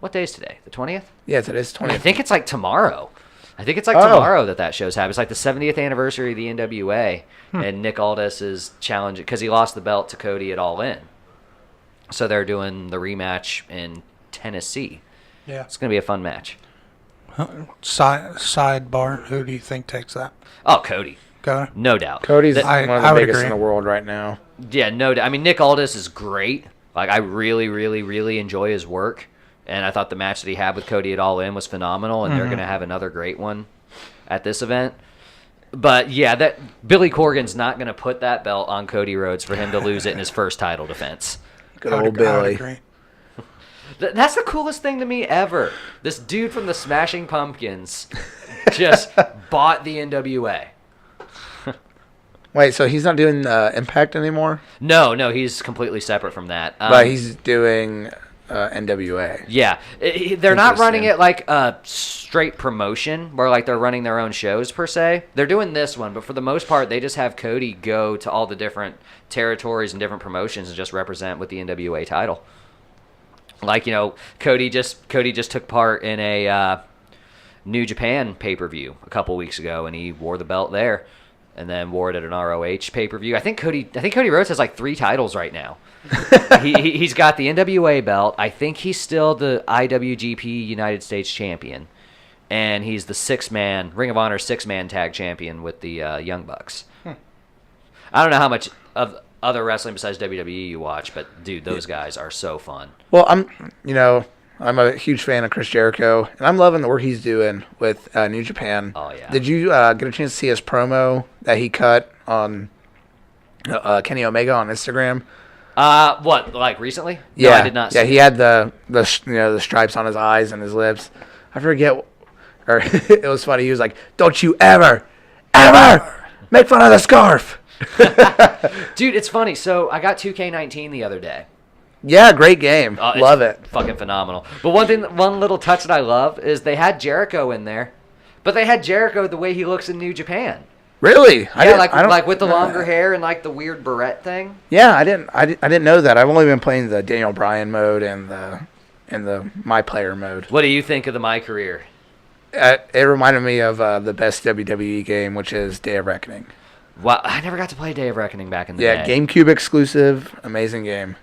what day is today? The 20th? Yeah, today's 20th. I think it's like tomorrow. Tomorrow that show's happening. It's like the 70th anniversary of the NWA, and Nick Aldis is challenging because he lost the belt to Cody at All In. So they're doing the rematch in Tennessee. Yeah. It's going to be a fun match. Sidebar, who do you think takes that? Oh, Cody. Cody? No doubt. Cody's one of the biggest agree. in the world right now. Yeah, no doubt. I mean, Nick Aldis is great. Like, I really, really, really enjoy his work. And I thought the match that he had with Cody at All In was phenomenal, and they're going to have another great one at this event. But, yeah, that Billy Corgan's not going to put that belt on Cody Rhodes for him to lose it in his first title defense. Good old Billy. That's the coolest thing to me ever. This dude from the Smashing Pumpkins just bought the NWA. Wait, so he's not doing Impact anymore? No, he's completely separate from that. But he's doing NWA. Yeah. They're not running it like a straight promotion where like they're running their own shows per se. They're doing this one, but for the most part, they just have Cody go to all the different territories and different promotions and just represent with the NWA title. Like, Cody just took part in a New Japan pay-per-view a couple weeks ago, and he wore the belt there, and then wore it at an ROH pay-per-view. I think Cody Rhodes has like 3 titles right now. He's got the NWA belt. I think he's still the IWGP United States champion, and he's the Ring of Honor 6-man tag champion with the Young Bucks. I don't know how much of other wrestling besides WWE you watch, but dude, those guys are so fun. Well, I'm a huge fan of Chris Jericho, and I'm loving the work he's doing with New Japan. Oh yeah. Did you get a chance to see his promo that he cut on Kenny Omega on Instagram? What, like recently? Yeah, no, I did not see he had the stripes on his eyes and his lips. I forget, or it was funny. He was like, "Don't you ever make fun of the scarf." Dude, it's funny. So I got 2K19 the other day. Yeah, great game. Love it. Fucking phenomenal. But one little touch that I love is they had Jericho in there, but they had Jericho the way he looks in New Japan. Really? Yeah, like with the longer hair and like the weird barrette thing. Yeah, I didn't know that. I've only been playing the Daniel Bryan mode and the My Player mode. What do you think of the My Career? It reminded me of the best WWE game, which is Day of Reckoning. Wow, I never got to play Day of Reckoning back in the day. Yeah, GameCube exclusive, amazing game.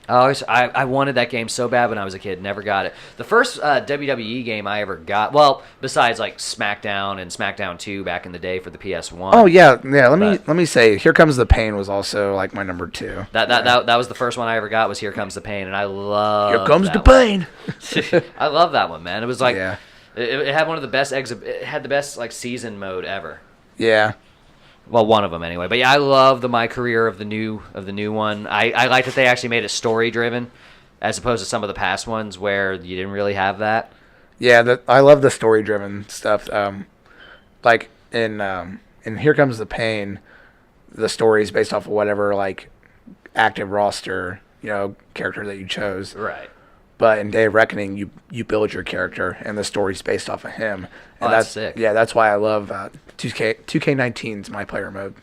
I wanted that game so bad when I was a kid. Never got it. The first WWE game I ever got, well, besides like SmackDown and SmackDown 2 back in the day for the PS1. Oh yeah. Let me say, Here Comes the Pain was also like my number 2. That was the first one I ever got. Was Here Comes the Pain, and I love. Here Comes the Pain. Pain. I love that one, man. It was like Yeah. it had one of the best it had the best like season mode ever. Yeah. Well, one of them anyway. But yeah, I love the My Career of the new one. I like that they actually made it story driven, as opposed to some of the past ones where you didn't really have that. Yeah, I love the story driven stuff. Like in Here Comes the Pain, the story is based off of whatever like active roster, character that you chose. Right. But in Day of Reckoning, you build your character, and the story's based off of him. And that's sick. Yeah, that's why I love 2K19's my player mode.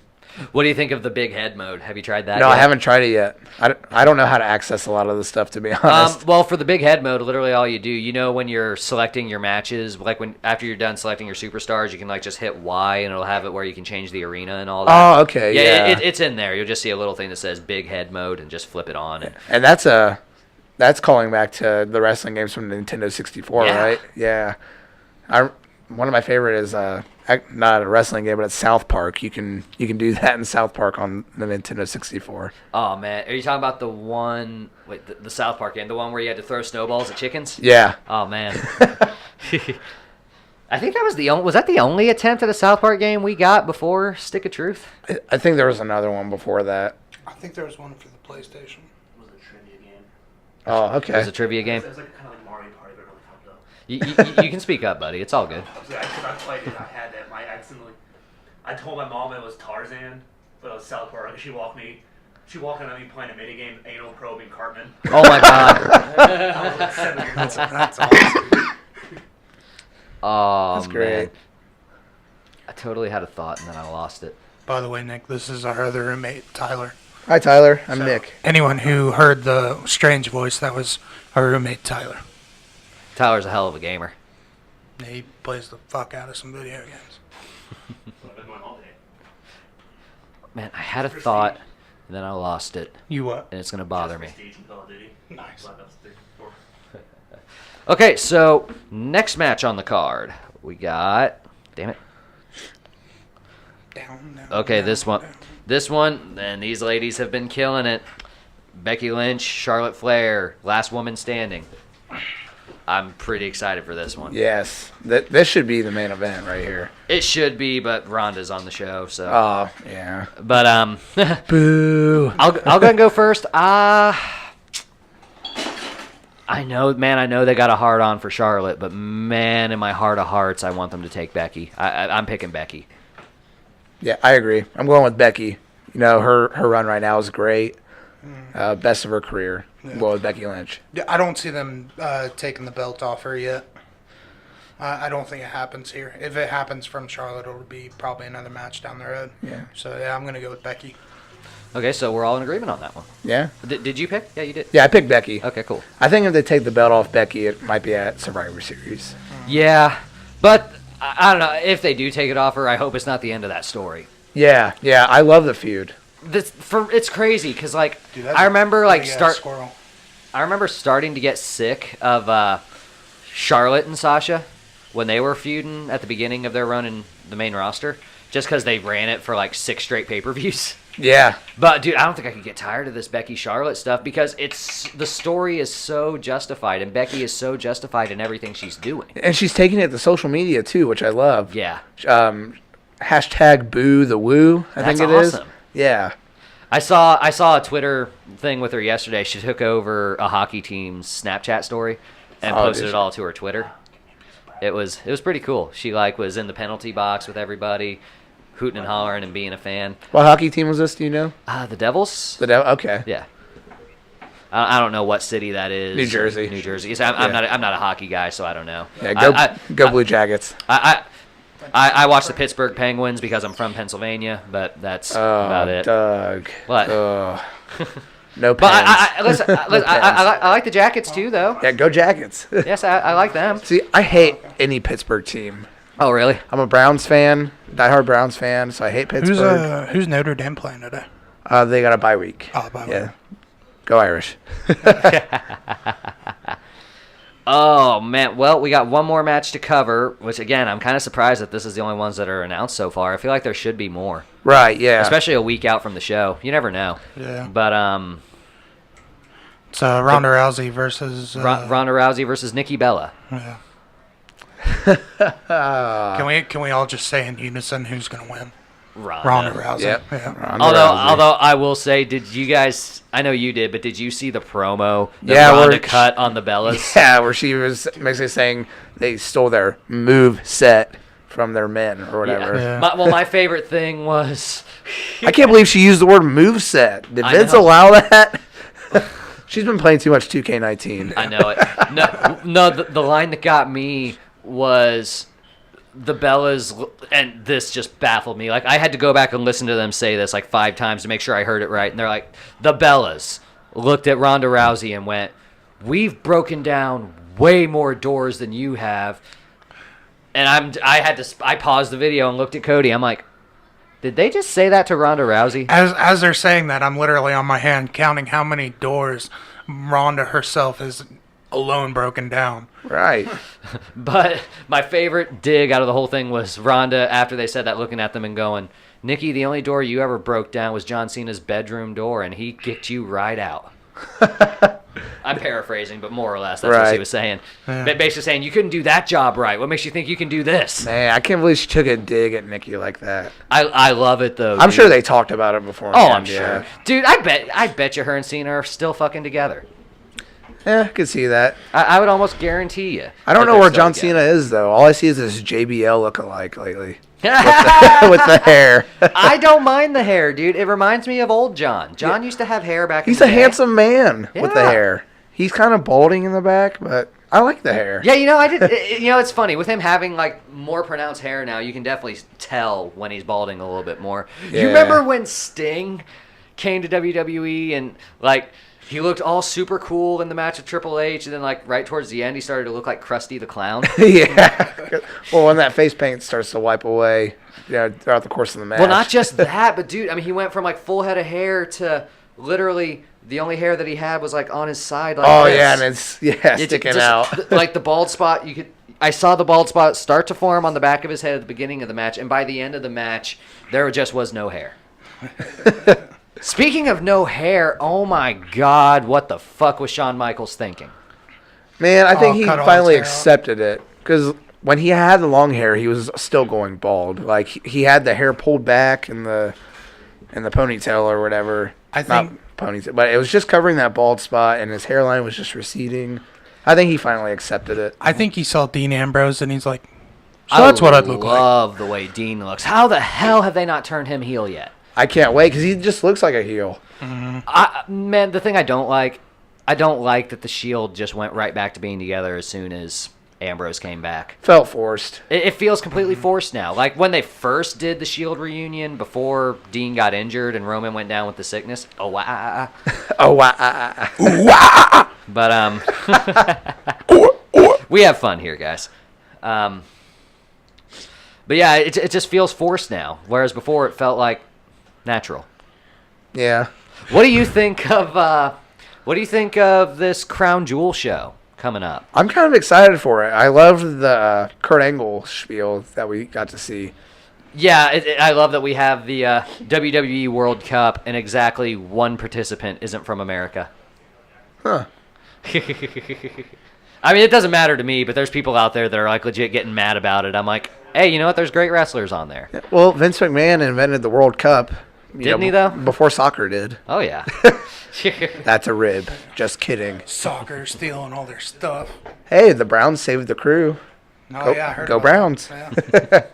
What do you think of the big head mode? Have you tried that No, yet? I haven't tried it yet. I don't know how to access a lot of the stuff, to be honest. Well, for the big head mode, literally all you do, when you're selecting your matches, like after you're done selecting your superstars, you can like just hit Y and it'll have it where you can change the arena and all that. Oh, okay, yeah. It's in there. You'll just see a little thing that says big head mode and just flip it on. And that's calling back to the wrestling games from Nintendo 64, Yeah. right? Yeah. One of my favorite is not a wrestling game, but it's South Park. You can do that in South Park on the Nintendo 64. Oh man, are you talking about the one? Wait, the South Park game, the one where you had to throw snowballs at chickens? Yeah. Oh man. I think that was was that the only attempt at a South Park game we got before Stick of Truth? I think there was another one before that. I think there was one for the PlayStation. Was a trivia game. Oh, It okay. was a trivia game. It was like kind of like Mario Party, but really fucked up. You can speak up, buddy. It's all good. Because I played it, I had that. I told my mom it was Tarzan, but it was South Park. She walked in on me playing a minigame, anal probing Cartman. Oh my god. I was like 7 years old. That's awesome. Oh That's great. man. I totally had a thought and then I lost it. By the way, Nick, this is our other roommate, Tyler. Hi, Tyler. I'm Nick. Anyone who heard the strange voice, that was our roommate, Tyler. Tyler's a hell of a gamer. He plays the fuck out of some video games. That's what I've been doing all day. Man, I had a thought and then I lost it. You what? And it's going to bother me. Prestige and Call of Duty. Nice. Black Ops 3, 4. Okay, so next match on the card. We got... Damn it. Down, Okay, down, this one. down. This one, and these ladies have been killing it. Becky Lynch, Charlotte Flair, last woman standing. I'm pretty excited for this one. Yes. This should be the main event right here. It should be, but Ronda's on the show, so. Oh, yeah. But Boo. I'll go ahead and go first. I know they got a hard on for Charlotte, but man, in my heart of hearts, I want them to take Becky. I'm picking Becky. Yeah, I agree. I'm going with Becky. Her run right now is great. Best of her career. Yeah. Well, with Becky Lynch. Yeah, I don't see them taking the belt off her yet. I don't think it happens here. If it happens from Charlotte, it'll be probably another match down the road. Yeah. So, yeah, I'm going to go with Becky. Okay, so we're all in agreement on that one. Yeah? Did you pick? Yeah, you did. Yeah, I picked Becky. Okay, cool. I think if they take the belt off Becky, it might be at Survivor Series. Yeah, but I don't know. If they do take it off her, I hope it's not the end of that story. Yeah, I love the feud. It's crazy because like Dude, that's I a remember like big-ass squirrel. I remember starting to get sick of Charlotte and Sasha when they were feuding at the beginning of their run in the main roster, just because they ran it for like 6 straight pay-per-views. Yeah. But dude, I don't think I could get tired of this Becky Charlotte stuff because the story is so justified and Becky is so justified in everything she's doing. And she's taking it to social media too, which I love. Yeah. Hashtag boo the woo, I That's think it is. awesome. Yeah. I saw a Twitter thing with her yesterday. She took over a hockey team's Snapchat story and posted did it she? all to her Twitter. It was pretty cool. She was in the penalty box with everybody, hooting and hollering and being a fan. What hockey team was this, do you know? The Devils? Okay. Yeah. I don't know what city that is. New Jersey. New Jersey. So I'm not a hockey guy, so I don't know. Yeah, go Blue Jackets. I watch the Pittsburgh Penguins because I'm from Pennsylvania, but that's about it. Doug. What? No But pens. listen, I like the Jackets too, though. Yeah, go Jackets. Yes, I like them. See, I hate any Pittsburgh team. Oh, really? I'm a Browns fan, diehard Browns fan, so I hate Pittsburgh. Who's Notre Dame playing today? They got a bye week. Oh, bye week. Yeah. Go Irish. Oh, man. Well, we got one more match to cover, which, again, I'm kind of surprised that this is the only ones that are announced so far. I feel like there should be more. Right, yeah. Especially a week out from the show. You never know. Yeah. But, It's Ronda Rousey versus... Ronda Rousey versus Nikki Bella. Yeah. Can we all just say in unison who's going to win? Ronda Rousey. Yep. Yeah. Ronda Although Rousey. I will say, did you guys? I know you did, but did you see the promo that Yeah, Ronda where- cut on the Bellas? Yeah, where she was basically saying they stole their move set from their men or whatever. Yeah. My favorite thing was I can't believe she used the word move set. Did I Vince know. allow that? She's been playing too much 2K19. I know it. No, the line that got me was the Bellas, and this just baffled me. Like, I had to go back and listen to them say this like 5 times to make sure I heard it right. And they're like, the Bellas looked at Ronda Rousey and went, "We've broken down way more doors than you have." And I paused the video and looked at Cody. I'm like, did they just say that to Ronda Rousey? As they're saying that, I'm literally on my hand counting how many doors Ronda herself is alone broken down. Right. But my favorite dig out of the whole thing was Ronda, after they said that, looking at them and going, "Nikki, the only door you ever broke down was John Cena's bedroom door, and he kicked you right out." I'm paraphrasing, but more or less that's what she Right. was saying. Yeah. Basically saying, you couldn't do that job right. What makes you think you can do this? Man, I can't believe she took a dig at Nikki like that. I love it, though. I'm dude. sure they talked about it before. Oh, I'm sure. Dude, I bet you her and Cena are still fucking together. Yeah, I could see that. I would almost guarantee you. I don't that know they're where still John together. Cena is, though. All I see is this JBL lookalike lately. With the hair. I don't mind the hair, dude. It reminds me of old John. John used to have hair back He's in a the day. handsome man with the Yeah. hair. He's kind of balding in the back, but I like the hair. Yeah, I did. It's funny with him having like more pronounced hair now. You can definitely tell when he's balding a little bit more. Yeah. You remember when Sting came to WWE and like he looked all super cool in the match with Triple H, and then like right towards the end he started to look like Krusty the Clown. Yeah. Well, when that face paint starts to wipe away, throughout the course of the match. Well, not just that, but dude, I mean, he went from like full head of hair to literally the only hair that he had was like on his side. Like Oh this. yeah, and it's It sticking just- out. Like the bald spot, I saw the bald spot start to form on the back of his head at the beginning of the match, and by the end of the match, there just was no hair. Speaking of no hair, oh my God, what the fuck was Shawn Michaels thinking? Man, I think he cut all finally his hair out. accepted it because when he had the long hair, he was still going bald. Like he had the hair pulled back in the ponytail or whatever. I Not think- ponytail, but it was just covering that bald spot, and his hairline was just receding. I think he finally accepted it. I think he saw Dean Ambrose and he's like, so that's what I'd look I like. love the way Dean looks. How the hell have they not turned him heel yet? I can't wait because he just looks like a heel. Man, the thing I don't like that the Shield just went right back to being together as soon as Ambrose came back. Felt forced. It feels completely forced now. Like when they first did the Shield reunion before Dean got injured and Roman went down with the sickness. Oh, wow. Oh, wow. But we have fun here, guys. But yeah, it just feels forced now, whereas before it felt like natural. Yeah. What do you think of this Crown Jewel show coming up? I'm kind of excited for it. I loved the Kurt Angle spiel that we got to see. Yeah, I love that we have the WWE World Cup and exactly one participant isn't from America. Huh. I mean, it doesn't matter to me, but there's people out there that are like legit getting mad about it. I'm like, hey, you know what? There's great wrestlers on there. Well, Vince McMahon invented the World Cup. Didn't he, though? Before soccer did. Oh, yeah. That's a rib. Just kidding. Soccer stealing all their stuff. Hey, the Browns saved the crew. Oh, Go- yeah, I heard go about Browns. that. Yeah.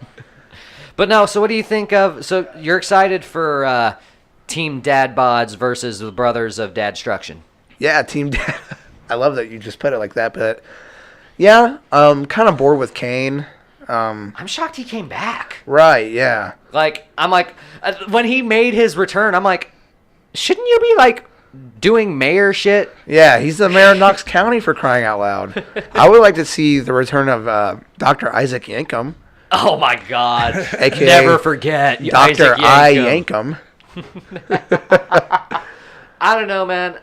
But no, so what do you think of... So you're excited for Team Dad Bods versus the Brothers of Dadstruction. Yeah, Team Dad. I love that you just put it like that, but yeah, kind of bored with Kane. I'm shocked he came back. Right, yeah. Like, I'm like... when he made his return, I'm like, shouldn't you be, like, doing mayor shit? Yeah, he's the mayor of Knox County for crying out loud. I would like to see the return of Dr. Isaac Yankum, Oh, my God. a.k.a. Never forget. Dr. Isaac I Yankum. Yankum. I don't know, man.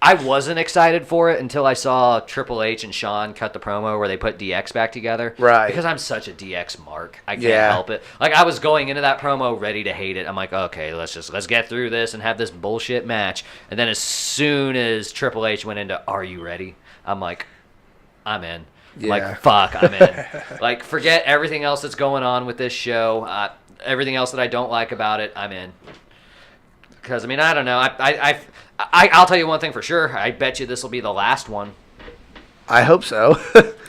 I wasn't excited for it until I saw Triple H and Shawn cut the promo where they put DX back together. Right. Because I'm such a DX mark. I can't help it. Like, I was going into that promo ready to hate it. I'm like, okay, let's get through this and have this bullshit match. And then as soon as Triple H went into Are You Ready? I'm like, I'm in. Yeah. Like, fuck, I'm in. Like, forget everything else that's going on with this show. Everything else that I don't like about it, I'm in. Because, I mean, I don't know. I'll tell you one thing for sure. I bet you this will be the last one. I hope so.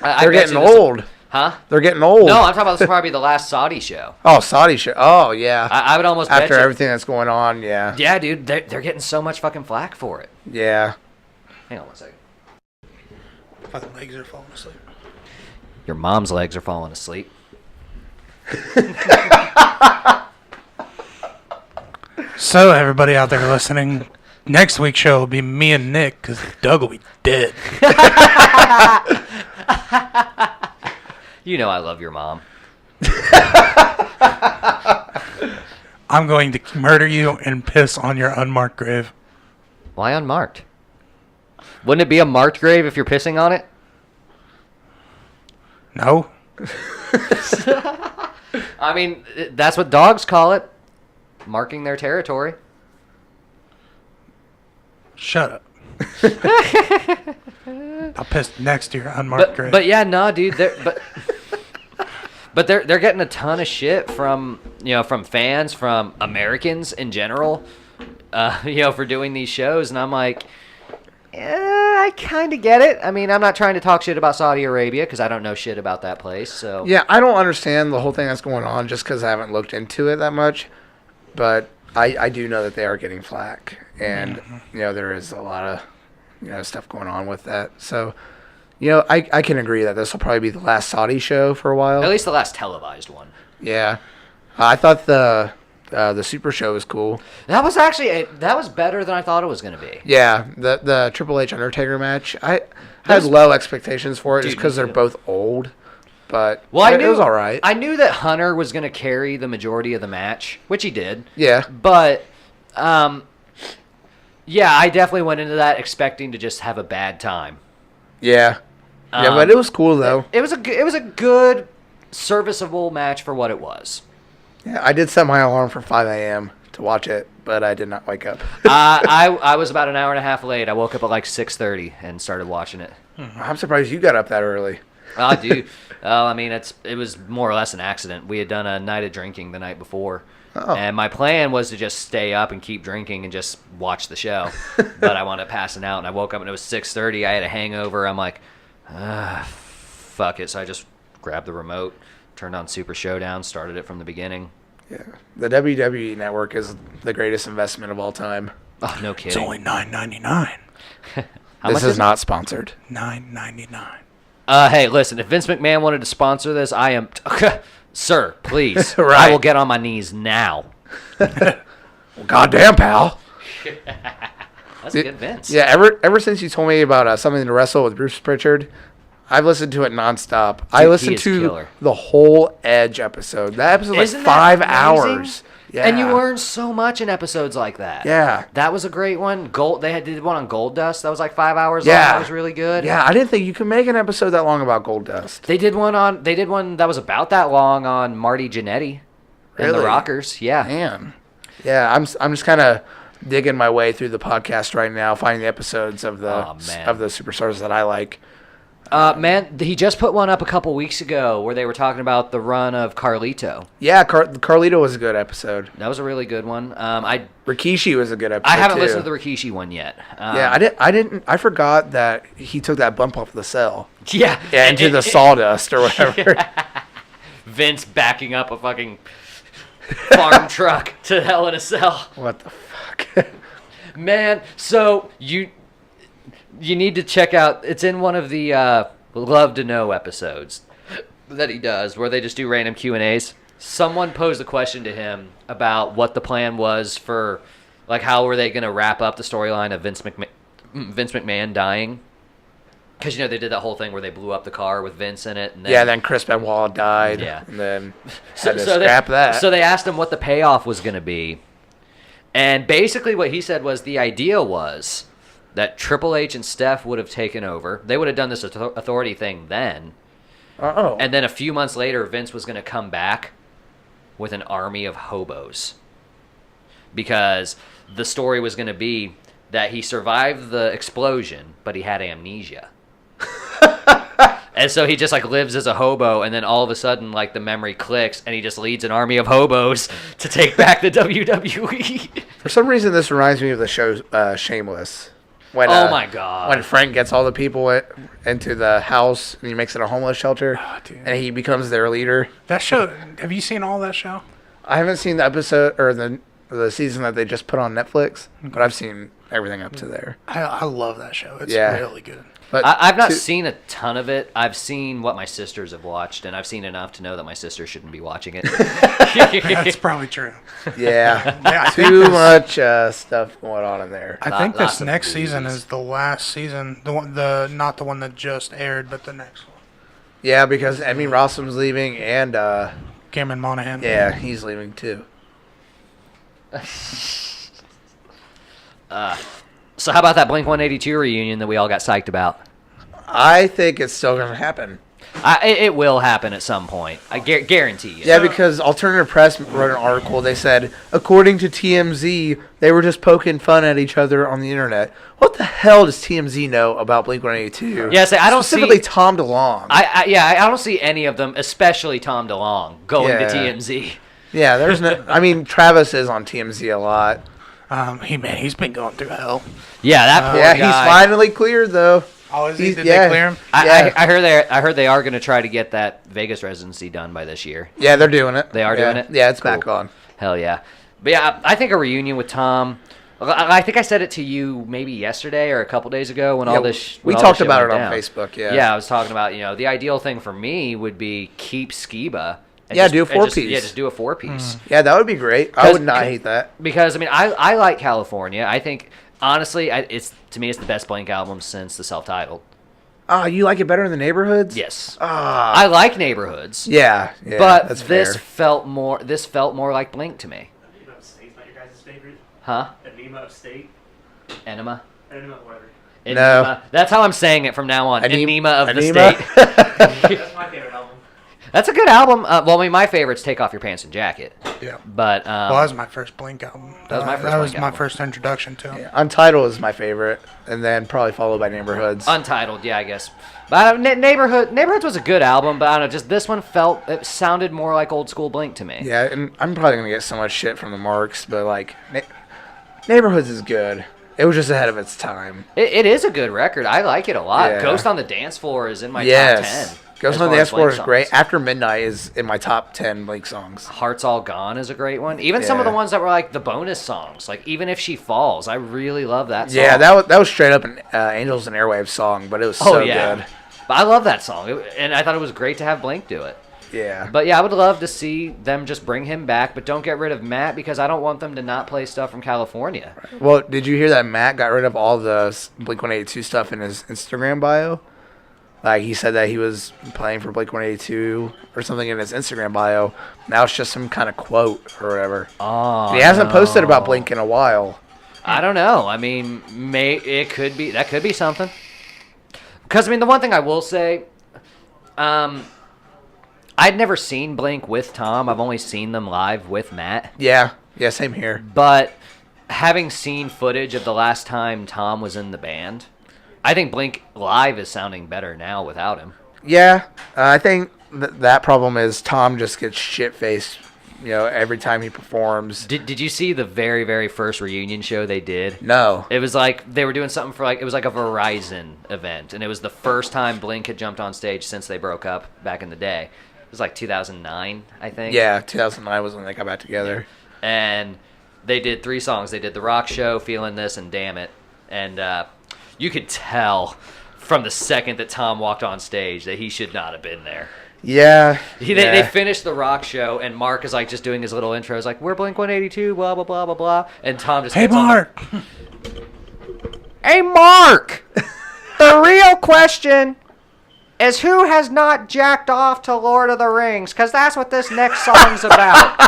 I They're bet getting you this will- old. Huh? They're getting old. No, I'm talking about this will probably be the last Saudi show. Oh, Saudi show. Oh, yeah. I would almost bet After you. everything that's going on, yeah. Yeah, dude, they're getting so much fucking flack for it. Yeah. Hang on one second. My legs are falling asleep. Your mom's legs are falling asleep. So, everybody out there listening, next week's show will be me and Nick because Doug will be dead. You know I love your mom. I'm going to murder you and piss on your unmarked grave. Why unmarked? Wouldn't it be a marked grave if you're pissing on it? No? I mean, that's what dogs call it. Marking their territory. Shut up. I'll piss next to your unmarked grave. But yeah, no, dude. But they're getting a ton of shit from from fans, from Americans in general, for doing these shows, and I'm like, I kind of get it. I mean, I'm not trying to talk shit about Saudi Arabia because I don't know shit about that place. So Yeah, I don't understand the whole thing that's going on just because I haven't looked into it that much. But I do know that they are getting flack. And, there is a lot of, stuff going on with that. So, I can agree that this will probably be the last Saudi show for a while. at least the last televised one. Yeah. I thought the Super Show was cool. That was actually that was better than I thought it was going to be. Yeah, the Triple H Undertaker match. I had low expectations for it just Dude, because they're me too. both old. But Well, it was all right. I knew that Hunter was going to carry the majority of the match, which he did. Yeah. But, yeah, I definitely went into that expecting to just have a bad time. Yeah. Yeah, but it was cool, though. It was a good, serviceable match for what it was. Yeah, I did set my alarm for 5 a.m. to watch it, but I did not wake up. I was about an hour and a half late. I woke up at like 6:30 and started watching it. I'm surprised you got up that early. I do. I mean, it was more or less an accident. We had done a night of drinking the night before. Oh. And my plan was to just stay up and keep drinking and just watch the show. But I wound up passing out, and I woke up and it was 6:30. I had a hangover. I'm like, fuck it. So I just grabbed the remote, turned on Super Showdown, started it from the beginning. Yeah. The WWE Network is the greatest investment of all time. Oh, no It's kidding. only $9.99. This is not sponsored. $9.99. Hey, listen, if Vince McMahon wanted to sponsor this, I am... Sir, please. Right. I will get on my knees now. Well, goddamn, pal. That's good, Vince. Yeah, ever since you told me about something to wrestle with Bruce Pritchard, I've listened to it nonstop. I he listened is to killer. the whole Edge episode. That episode was Isn't like 5 that amazing? hours. Yeah. And you learn so much in episodes like that. Yeah. That was a great one. They did one on Gold Dust. That was like 5 hours Yeah. long. That was really good. Yeah, I didn't think you could make an episode that long about Gold Dust. They did one that was about that long on Marty Jannetty and the Really? Rockers. Yeah. Man. Yeah, I'm just kind of digging my way through the podcast right now, finding the episodes of the Aw, man. superstars that I like. Man, he just put one up a couple weeks ago where they were talking about the run of Carlito. Yeah, Carlito was a good episode. That was a really good one. Rikishi was a good episode. I haven't too. listened to the Rikishi one yet. Yeah, I forgot that he took that bump off the cell. Yeah. Yeah, into the sawdust or whatever. Vince backing up a fucking farm truck to Hell in a Cell. What the fuck? Man, so you need to check out. It's in one of the Love to Know episodes that he does, where they just do random Q&As. Someone posed a question to him about what the plan was for, like, how were they going to wrap up the storyline of Vince McMahon dying? Because, they did that whole thing where they blew up the car with Vince in it. And then, Yeah, then Chris Benoit died. Yeah. And then so had to scrap that. So they asked him what the payoff was going to be. And basically what he said was the idea was that Triple H and Steph would have taken over. They would have done this authority thing then. Oh. And then a few months later, Vince was going to come back with an army of hobos. Because the story was going to be that he survived the explosion, but he had amnesia. And so he just like lives as a hobo, and then all of a sudden like the memory clicks, and he just leads an army of hobos to take back the WWE. For some reason, this reminds me of the show Shameless. When, Oh my God. When Frank gets all the people into the house and he makes it a homeless shelter, dude. and he becomes their leader. That show. Have you seen all that show? I haven't seen the episode or the season that they just put on Netflix, but I've seen everything up to there. I love that show. It's Yeah. really good. But I've not seen a ton of it. I've seen what my sisters have watched, and I've seen enough to know that my sister shouldn't be watching it. That's probably true. Yeah, Yeah, I think too this- much stuff going on in there. I think Lots this of next season boobies. is the last season. Not the one that just aired, but the next one. Yeah, because Emmy Rossum's leaving, and Cameron Monaghan. yeah, he's leaving too. So how about that Blink-182 reunion that we all got psyched about? I think it's still going to happen. It will happen at some point. I guarantee you. Yeah, because Alternative Press wrote an article. They said, according to TMZ, they were just poking fun at each other on the internet. What the hell does TMZ know about Blink-182? Yeah, I don't Specifically see. Tom DeLonge. I don't see any of them, especially Tom DeLonge, going to Yeah. TMZ. Yeah, there's no. I mean, Travis is on TMZ a lot. He's been going through hell. Yeah, that poor Yeah, guy. he's finally cleared though. Oh, is he? He's- Did yeah. they clear him? Yeah. I heard they are going to try to get that Vegas residency done by this year. Yeah, they're doing it. They are Yeah. doing it? Yeah, it's Cool. back on. Hell yeah. But yeah, I think a reunion with Tom. I think I said it to you maybe yesterday or a couple days ago when Yeah, all this. we when all talked this shit about it went on down. Facebook. Yeah. Yeah, I was talking about the ideal thing for me would be keep Skiba. And Yeah, just- do a and just- four-piece. Yeah, just do a 4-piece. Yeah, that would be great. I would not hate that. Because I mean, I like California. I think honestly, it's to me it's the best Blink album since the self-titled. Oh, you like it better in the neighborhoods? Yes, Ah. I like Neighborhoods. Yeah. but that's this fair. felt more like Blink to me. Enema of State's not your guys' favorite? Huh? Enema of State? Enema. Enema, whatever. Enema. That's how I'm saying it from now on. Enema of the Enema? State. That's my favorite album. That's a good album. Well, I mean, my favorite's Take Off Your Pants and Jacket. Yeah. But Well, that was my first Blink album. That was my first That was Blink my album. first introduction to him. Untitled is my favorite, and then probably followed by Neighborhoods. Untitled, yeah, I guess. But Neighborhoods was a good album, but I don't know, just this one it sounded more like old school Blink to me. Yeah, and I'm probably gonna get so much shit from the marks, but like, Neighborhoods is good. It was just ahead of its time. It is a good record. I like it a lot. Yeah. Ghost on the Dance Floor is in my top 10. Yes, Ghost as on far the as Dance Floor Blink is great. songs. After Midnight is in my top 10 Blink songs. Hearts All Gone is a great one. Even some of the Yeah. ones that were like the bonus songs, like Even If She Falls, I really love that song. Yeah, that was straight up an Angels and Airwaves song, but it was so good. But I love that song, and I thought it was great to have Blink do it. Yeah. But yeah, I would love to see them just bring him back, but don't get rid of Matt because I don't want them to not play stuff from California. Well, did you hear that Matt got rid of all the Blink-182 stuff in his Instagram bio? Like, he said that he was playing for Blink-182 or something in his Instagram bio. Now it's just some kind of quote or whatever. Oh, He hasn't posted about Blink in a while. I don't know. I mean, that could be something. Because I mean, the one thing I will say, I'd never seen Blink with Tom. I've only seen them live with Matt. Yeah, same here. But having seen footage of the last time Tom was in the band, I think Blink live is sounding better now without him. Yeah, I think that problem is Tom just gets shit-faced, every time he performs. Did you see the very, very first reunion show they did? No. It was like they were doing something for it was like a Verizon event, and it was the first time Blink had jumped on stage since they broke up back in the day. It was like 2009, I think. Yeah, 2009 was when they got back together. And they did 3 songs. They did The Rock Show, Feeling This, and Damn It. And you could tell from the second that Tom walked on stage that he should not have been there. Yeah. They finished The Rock Show, and Mark is like just doing his little intro. He's like, we're Blink-182, blah, blah, blah, blah, blah. And Tom just Hey, gets on- Mark. Hey, Mark! The real question is who has not jacked off to Lord of the Rings, because that's what this next song's about.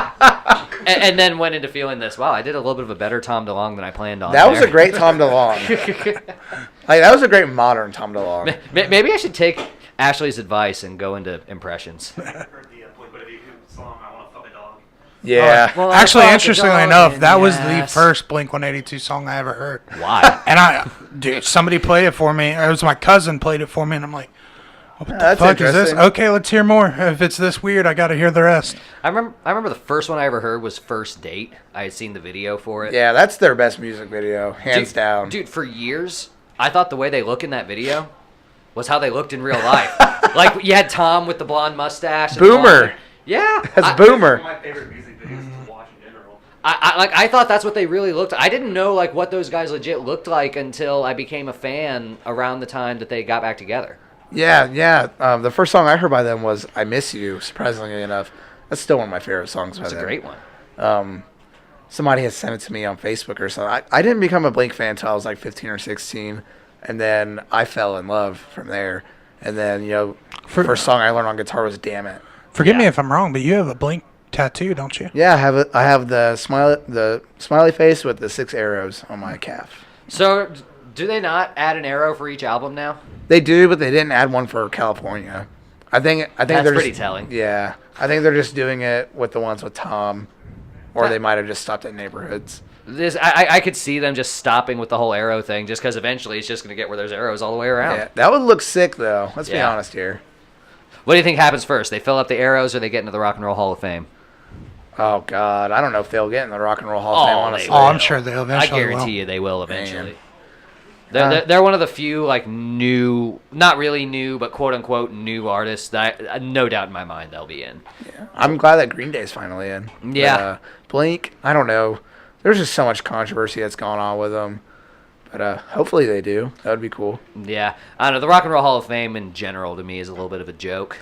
and then went into feeling this. Wow, I did a little bit of a better Tom DeLonge than I planned on. That was a great Tom DeLonge. That was a great modern Tom DeLonge. Maybe I should take Ashley's advice and go into impressions. Heard the Blink-182 song, I Want to Fuck a Dog. Yeah. Well, Actually, I interestingly fucking enough, dog, that was the yes. first Blink-182 song I ever heard. Why? And dude, somebody played it for me. It was my cousin played it for me, and I'm like, what the That's fuck is this? interesting. Okay, let's hear more. If it's this weird, I got to hear the rest. I remember the first one I ever heard was First Date. I had seen the video for it. Yeah, that's their best music video, hands Dude- down. Dude, for years, I thought the way they look in that video was how they looked in real life. Like, you had Tom with the blonde mustache. And the Boomer. blonde- yeah. That's One Boomer. of my favorite music videos to watch in general. I thought that's what they really looked. I didn't know like what those guys legit looked like until I became a fan around the time that they got back together. Yeah. The first song I heard by them was "I Miss You." Surprisingly enough, that's still one of my favorite songs by It's a them. great one. Somebody had sent it to me on Facebook or something. I didn't become a Blink fan until I was like 15 or 16, and then I fell in love from there. And then first song I learned on guitar was "Damn It." Forgive me Yeah. if I'm wrong, but you have a Blink tattoo, don't you? Yeah, I have the smiley face with the 6 arrows on my calf. So, do they not add an arrow for each album now? They do, but they didn't add one for California. I think That's they're pretty just, telling. Yeah, I think they're just doing it with the ones with Tom, or they might have just stopped at neighborhoods. I could see them just stopping with the whole arrow thing, just because eventually it's just going to get where there's arrows all the way around. Yeah, that would look sick though. Let's be Yeah. honest here. What do you think happens first? They fill up the arrows, or they get into the Rock and Roll Hall of Fame? Oh God, I don't know if they'll get in the Rock and Roll Hall of Fame. Oh, Honestly, they Oh, I'm will. sure they'll I eventually guarantee will. you they will eventually. Man. They're one of the few like new, not really new, but quote unquote new artists that no doubt in my mind they'll be in. I'm glad that Green Day's finally in. Yeah. But, Blink, I don't know. There's just so much controversy that's going on with them. But hopefully they do. That would be cool. Yeah, I don't know. The Rock and Roll Hall of Fame in general to me is a little bit of a joke.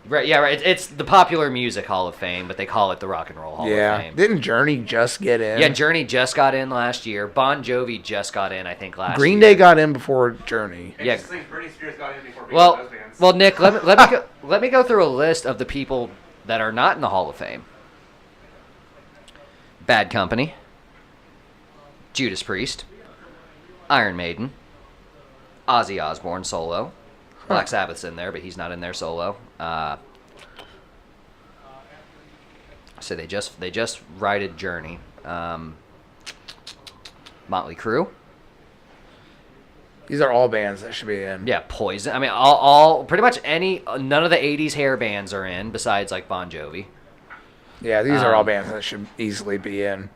Right, yeah, right. It's the Popular Music Hall of Fame, but they call it the Rock and Roll Hall of Yeah. Fame. Didn't Journey just get in? Yeah, Journey just got in last year. Bon Jovi just got in, I think, last Green year. Day got in before Journey. And Yeah. just think Britney Spears got in before both Well, those bands. well, Nick, let me go through a list of the people that are not in the Hall of Fame. Bad Company, Judas Priest, Iron Maiden, Ozzy Osbourne solo. Black Sabbath's in there, but he's not in there solo. So they just righted Journey. Motley Crue. These are all bands that should be in. Yeah, Poison. I mean, all pretty much none of the '80s hair bands are in, besides like Bon Jovi. Yeah, these are all bands that should easily be in.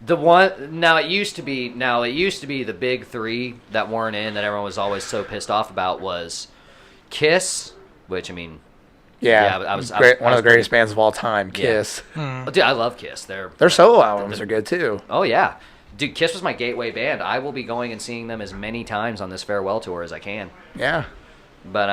The one now it used to be the big three that weren't in that everyone was always so pissed off about was Kiss, which I mean, Yeah, I was one of the pretty- greatest bands of all time, Kiss. dude, I love Kiss. Their solo albums are good too. oh yeah, dude, Kiss was my gateway band. I will be going and seeing them as many times on this farewell tour as I can. Yeah. But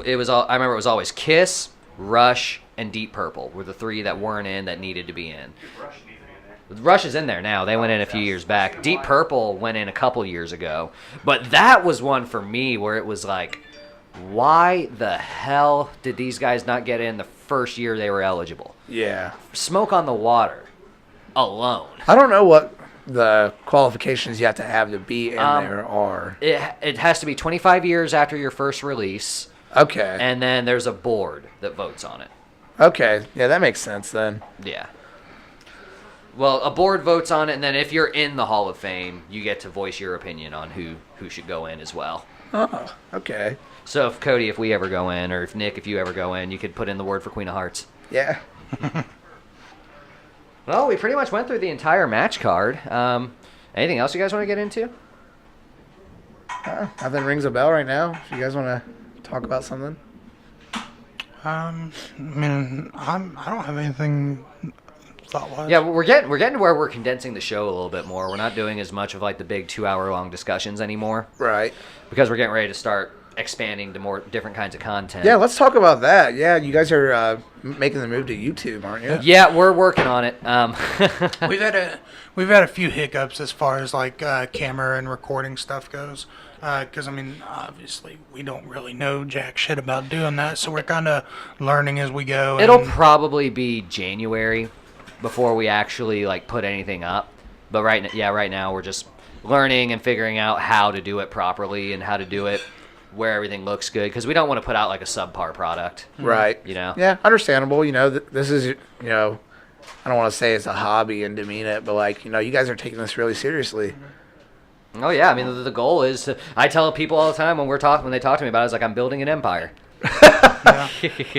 it was all I remember. It was always Kiss, Rush, and Deep Purple were the three that weren't in that needed to be in. Rush needs to be in there. Rush is in there now. They went in a few years back. Deep Purple went in a couple years ago. But that was one for me where it was like, why the hell did these guys not get in the first year they were eligible? Yeah. Smoke on the Water alone. I don't know what the qualifications you have to be in there are. It has to be 25 years after your first release, Okay. and then there's a board that votes on it. Okay. Yeah, that makes sense then. Yeah. Well, a board votes on it, and then if you're in the Hall of Fame, you get to voice your opinion on who should go in as well. Oh, okay. So if Cody, if we ever go in, or if Nick, if you ever go in, you could put in the word for Queen of Hearts. Yeah. Well, we pretty much went through the entire match card. Anything else you guys want to get into? Nothing rings a bell right now. If you guys want to talk about something. I mean, I don't have anything thought-wise. Yeah, we're getting to where we're condensing the show a little bit more. We're not doing as much of like the big 2-hour-long discussions anymore Right. because we're getting ready to start expanding to more different kinds of content. Yeah, let's talk about that. Yeah, you guys are making the move to YouTube, aren't you? Yeah, we're working on it. We've had a few hiccups as far as like camera and recording stuff goes. Because, I mean, obviously, we don't really know jack shit about doing that, so we're kind of learning as we go. It'll probably be January before we actually, like, put anything up. But right now we're just learning and figuring out how to do it properly and how to do it where everything looks good, because we don't want to put out, like, a subpar product. Right. You know? Yeah, understandable. You know, this is, I don't want to say it's a hobby and demean it, but, like, you guys are taking this really seriously. Oh, yeah. I mean, the goal is to, I tell people all the time when they talk to me about it, it's like, I'm building an empire.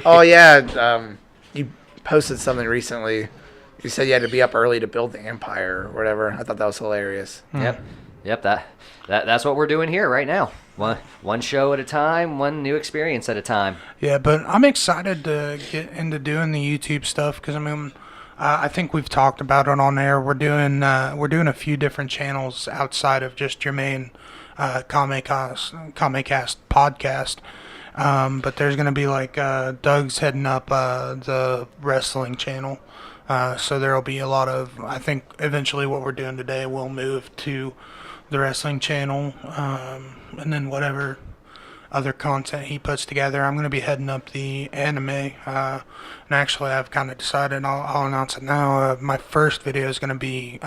Oh, yeah. You posted something recently. You said you had to be up early to build the empire or whatever. I thought that was hilarious. Yep. That's what we're doing here right now. One show at a time, one new experience at a time. Yeah, but I'm excited to get into doing the YouTube stuff because, I mean, I think we've talked about it on air. We're doing a few different channels outside of just your main Kame-Cast podcast. But there's going to be like Doug's heading up the wrestling channel. So there'll be a lot of, I think eventually what we're doing today will move to the wrestling channel. And then whatever other content he puts together, I'm going to be heading up the anime. And actually, I've kind of decided, I'll announce it now. My first video is going to be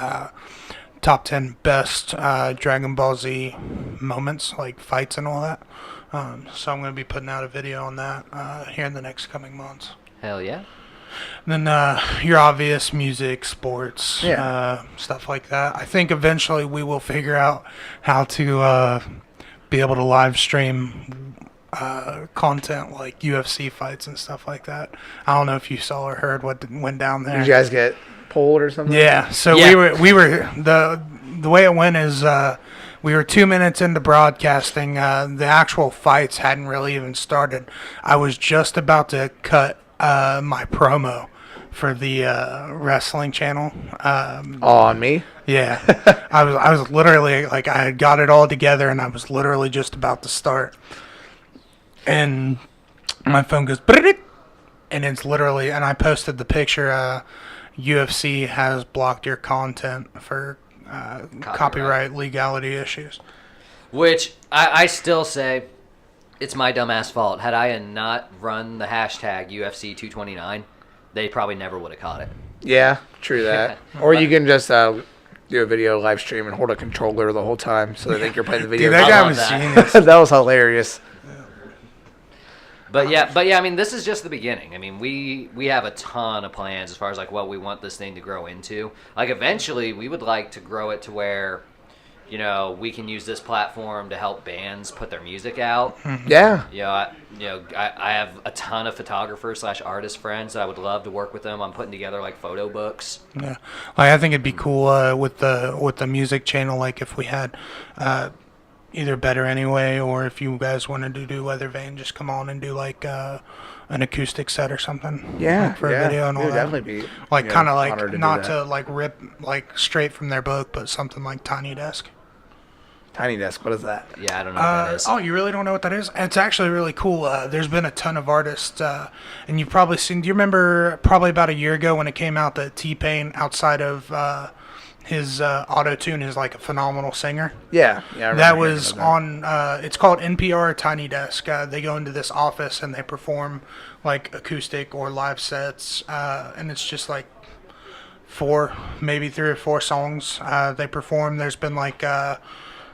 top 10 best Dragon Ball Z moments, like fights and all that. So I'm going to be putting out a video on that here in the next coming months. Hell yeah. And then your obvious music, sports, stuff like that. I think eventually we will figure out how to be able to live stream content like UFC fights and stuff like that. I don't know if you saw or heard what went down there. Did you guys get pulled or something? Yeah. So we were the way it went is we were 2 minutes into broadcasting. The actual fights hadn't really even started. I was just about to cut my promo for the wrestling channel. On me? Yeah. I was literally, like, I had got it all together, and I was literally just about to start. And my phone goes, and it's literally, and I posted the picture, UFC has blocked your content for copyright legality issues. Which, I still say, it's my dumbass fault. Had I not run the hashtag UFC 229, they probably never would have caught it. Yeah, true that. Or you can just do a video live stream and hold a controller the whole time so they think you're playing the video. Dude, that game. guy was that. genius. That was hilarious. But yeah, I mean, this is just the beginning. I mean, we have a ton of plans as far as like what we want this thing to grow into. Like eventually, we would like to grow it to where, we can use this platform to help bands put their music out. Yeah. I have a ton of photographers / artist friends that I would love to work with them on putting together like photo books. Yeah, like I think it'd be cool with the music channel. Like if we had either Better Anyway, or if you guys wanted to do Weather Vane, just come on and do like an acoustic set or something. Yeah, like, for a video and all that. Definitely be like kind of like honored to not do that. to like rip like straight from their book, but something like Tiny Desk. Tiny Desk, what is that? Yeah, I don't know what that is. Oh, you really don't know what that is? It's actually really cool. There's been a ton of artists, and you've probably seen. Do you remember probably about a year ago when it came out that T-Pain, outside of his auto-tune, is like a phenomenal singer? Yeah. I remember That hearing was about that. on. It's called NPR Tiny Desk. They go into this office and they perform like acoustic or live sets, and it's just like maybe 3 or 4 songs they perform. There's been like.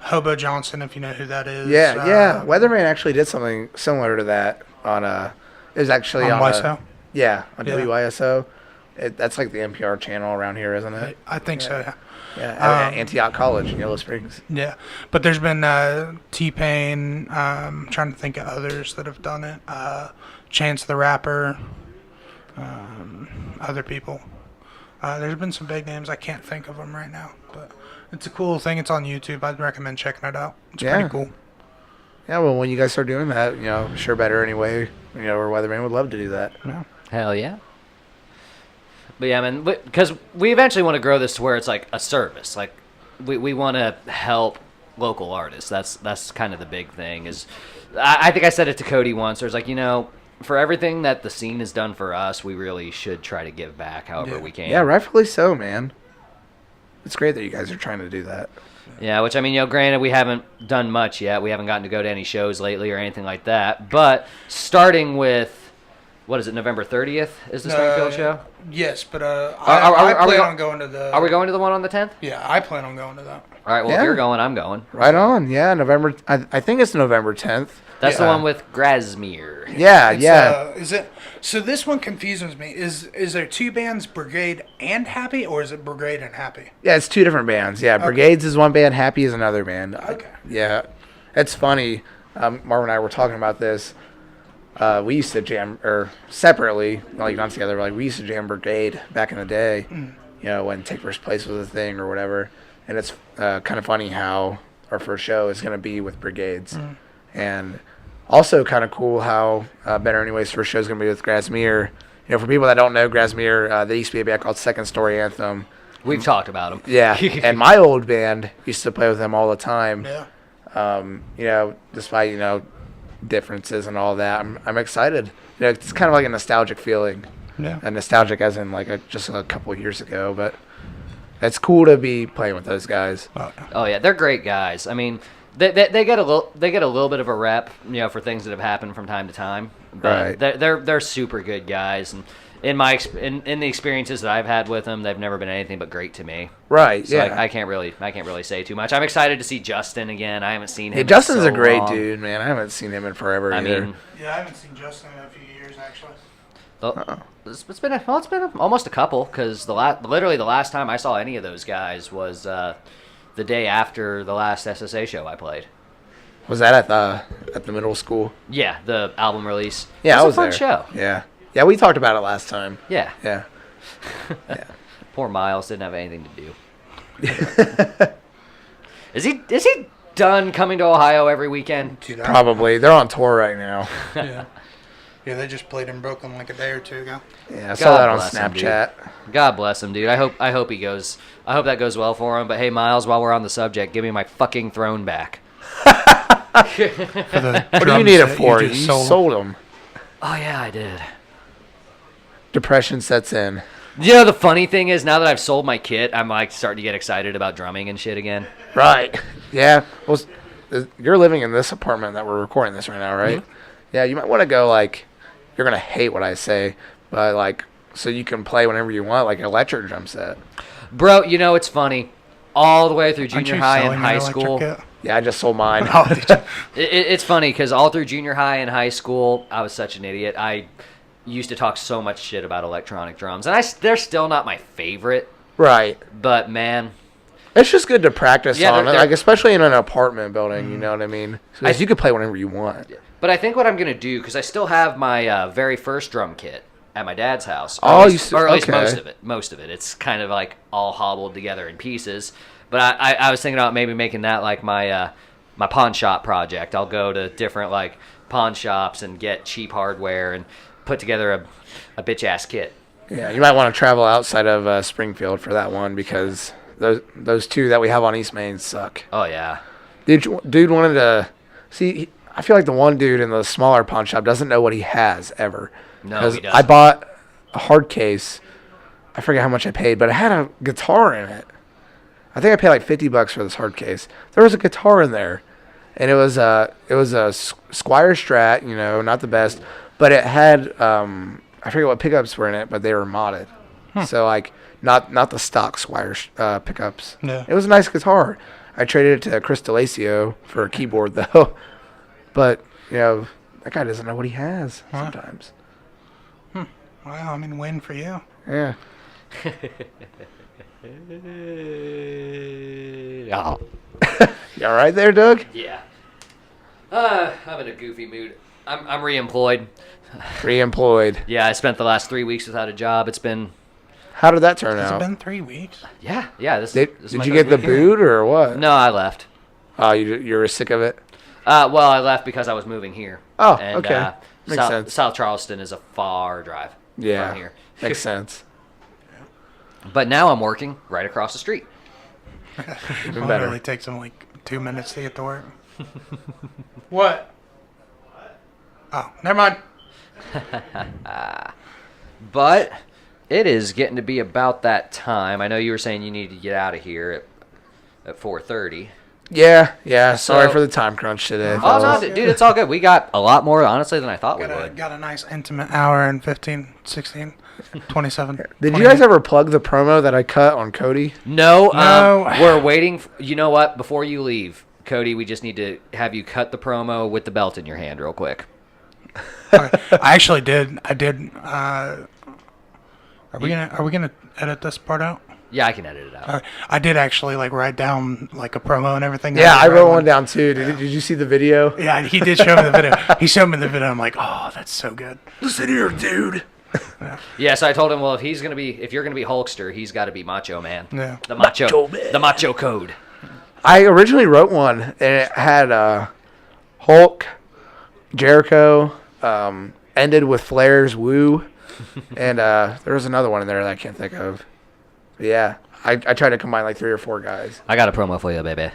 Hobo Johnson, if you know who that is. Yeah. Weatherman actually did something similar to that on it was actually on YSO? on Yeah. WYSO. That's like the NPR channel around here, isn't it? I think so, yeah. Yeah, Antioch College in Yellow Springs. Yeah. But there's been T-Pain, trying to think of others that have done it. Chance the Rapper, other people. There's been some big names. I can't think of them right now, but it's a cool thing. It's on YouTube. I'd recommend checking it out. It's pretty cool. Yeah, well, when you guys start doing that, sure Better Anyway, or Weatherman would love to do that. Yeah. Hell yeah. But yeah, man, because we eventually want to grow this to where it's like a service. Like we want to help local artists. That's kind of the big thing. Is I think I said it to Cody once. There's like, for everything that the scene has done for us, we really should try to give back however we can. Yeah, rightfully so, man. It's great that you guys are trying to do that. Yeah, which, I mean, granted, we haven't done much yet. We haven't gotten to go to any shows lately or anything like that. But starting with, what is it, November 30th is the Springfield show? Yes, but are I we plan go- on going to the... Are we going to the one on the 10th? Yeah, I plan on going to that. All right, well, Yeah. if you're going, I'm going. Right on. Yeah, November. I think it's November 10th. That's the Yeah. one with Grasmere. Yeah, It's, yeah. Is it... So this one confuses me. Is there two bands, Brigade and Happy, or is it Brigade and Happy? Yeah, it's two different bands. Yeah, Brigades is one band, Happy is another band. Okay. Yeah, it's funny. Marvin and I were talking about this. We used to jam, or separately, like not together, but like we used to jam Brigade back in the day, when Take First Place was a thing or whatever. And it's kind of funny how our first show is going to be with Brigades. And also kind of cool how Better Anyways' first show is going to be with Grasmere. For people that don't know, Grasmere, they used to be a band called Second Story Anthem. We've talked about them. Yeah, and my old band used to play with them all the time. Yeah. Despite differences and all that, I'm excited. It's kind of like a nostalgic feeling. Yeah. And nostalgic as in like just a couple of years ago, but it's cool to be playing with those guys. Oh, yeah, they're great guys. I mean, they get a little bit of a rep, for things that have happened from time to time. But Right. they're super good guys, and in the experiences that I've had with them, they've never been anything but great to me. Right. So yeah. I can't really say too much. I'm excited to see Justin again. I haven't seen him. Hey, in Justin's so a great long. dude, man. I haven't seen him in forever I either. mean, Yeah, I haven't seen Justin in a few years, actually. it's been almost a couple, because literally the last time I saw any of those guys was the day after the last SSA show I played. Was that at the middle school? Yeah, the album release. Yeah, it I was was a fun there. show. Yeah. Yeah, we talked about it last time. Yeah. Yeah. Poor Miles didn't have anything to do. Is he done coming to Ohio every weekend? Dude, Probably. They're on tour right now. Yeah. Yeah, they just played in Brooklyn like a day or two ago. Yeah, I saw that on bless him, dude. Snapchat. God bless him, dude. I hope he goes. I hope that goes well for him. But hey, Miles, while we're on the subject, give me my fucking throne back. What do you need it for? You sold them. Oh yeah, I did. Depression sets in. The funny thing is, now that I've sold my kit, I'm like starting to get excited about drumming and shit again. Right. Yeah. Well, you're living in this apartment that we're recording this right now, right? Mm-hmm. Yeah, you might want to go, you're going to hate what I say, but, so you can play whenever you want, like an electric drum set. Bro, it's funny. All the way through Aren't junior you high and selling your high electric school. kit? Yeah, I just sold mine. Oh, did you? It's funny because all through junior high and high school, I was such an idiot. I used to talk so much shit about electronic drums, and they're still not my favorite. Right. But man, It's just good to practice Yeah, on it, they're- especially in an apartment building, you know what I mean? Because you can play whenever you want. but I think what I'm gonna do, because I still have my very first drum kit at my dad's house. Oh, or at least okay. most of it. Most of it. It's kind of like all hobbled together in pieces. But I was thinking about maybe making that like my my pawn shop project. I'll go to different pawn shops and get cheap hardware and put together a bitch ass kit. Yeah, you might want to travel outside of Springfield for that one because those two that we have on East Main suck. Oh yeah. Dude wanted to see. I feel like the one dude in the smaller pawn shop doesn't know what he has ever. No, 'Cause he doesn't. I bought a hard case. I forget how much I paid, but it had a guitar in it. I think I paid like $50 for this hard case. There was a guitar in there, and it was a Squire Strat, not the best, but it had I forget what pickups were in it, but they were modded. So not the stock Squire pickups. Yeah. It was a nice guitar. I traded it to Chris DeLacio for a keyboard though, but that guy doesn't know what he has sometimes. Well, I mean, win for you. Yeah. Oh. You all right there, Doug? Yeah. I'm in a goofy mood. I'm reemployed. Reemployed. Yeah, I spent the last 3 weeks without a job. It's been How did that turn Has it out? been 3 weeks? yeah. This Did is my you third get the week here. boot or what? No, I left. Oh, you were sick of it? Well, I left because I was moving here. Oh, and, okay. Makes sense. South Charleston is a far drive Yeah. from here. Makes sense. But now I'm working right across the street. Even Well, better. It only takes them like 2 minutes to get to work. What? Oh, never mind. But it is getting to be about that time. I know you were saying you need to get out of here at 4:30. Yeah. Sorry So- for the time crunch today. Oh, fellas. no, dude, it's all good. We got a lot more, honestly, than I thought we would. Got a nice intimate hour and 15, 16, 27. Did you 28. guys ever plug the promo that I cut on Cody? No, No. we're waiting. You know what? Before you leave, Cody, we just need to have you cut the promo with the belt in your hand real quick. Okay. I actually did. I did. Are we gonna edit this part out? Yeah, I can edit it out. I did actually write down a promo and everything. Yeah, I did wrote write one down too. Did you see the video? Yeah, he did show me the video. He showed me the video. I'm like, oh, that's so good. Listen here, dude. Yeah, so I told him, well, if you're gonna be Hulkster, he's got to be Macho Man. Yeah. The Macho Man. the Macho Code. I originally wrote one, and it had Hulk, Jericho, ended with Flair's Woo, and there was another one in there that I can't think of. But yeah, I tried to combine 3 or 4 guys. I got a promo for you, baby.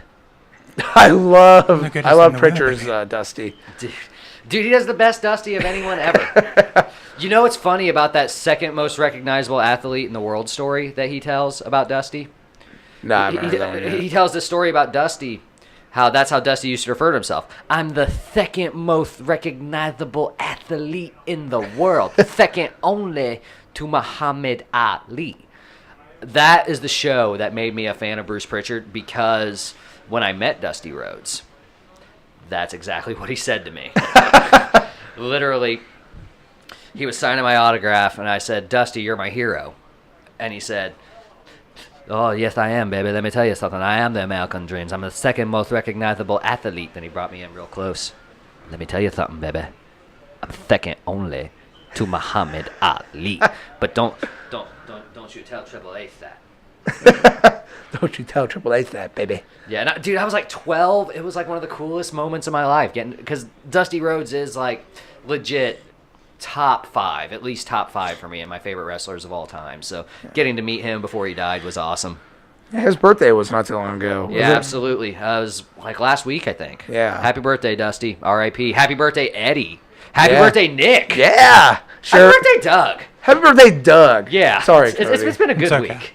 I love Look at us in the Pritchard's Dusty. Dude, he does the best Dusty of anyone ever. You know what's funny about that second most recognizable athlete in the world story that he tells about Dusty? Nah, I haven't heard that one yet. He tells this story about Dusty, that's how Dusty used to refer to himself. I'm the second most recognizable athlete in the world, second only to Muhammad Ali. That is the show that made me a fan of Bruce Pritchard, because when I met Dusty Rhodes, that's exactly what he said to me. Literally, he was signing my autograph, and I said, Dusty, you're my hero. And he said, oh, yes, I am, baby. Let me tell you something. I am the American Dreams. I'm the second most recognizable athlete. Then he brought me in real close. Let me tell you something, baby. I'm second only to Muhammad Ali. But don't you tell Triple H that. Don't you tell Triple H that, baby. Yeah, and dude, I was 12. It was one of the coolest moments of my life. Because Dusty Rhodes is legit top 5, at least top 5 for me, and my favorite wrestlers of all time. So getting to meet him before he died was awesome. Yeah, his birthday was not too long ago. Yeah, Was it? absolutely. It was last week, I think. Yeah. Happy birthday, Dusty. R.I.P. Happy birthday, Eddie. Happy Yeah. birthday, Nick. Yeah. Sure. Happy birthday, Doug. Happy birthday, Doug. Yeah. Sorry, It's Cody. been a good It's okay. week.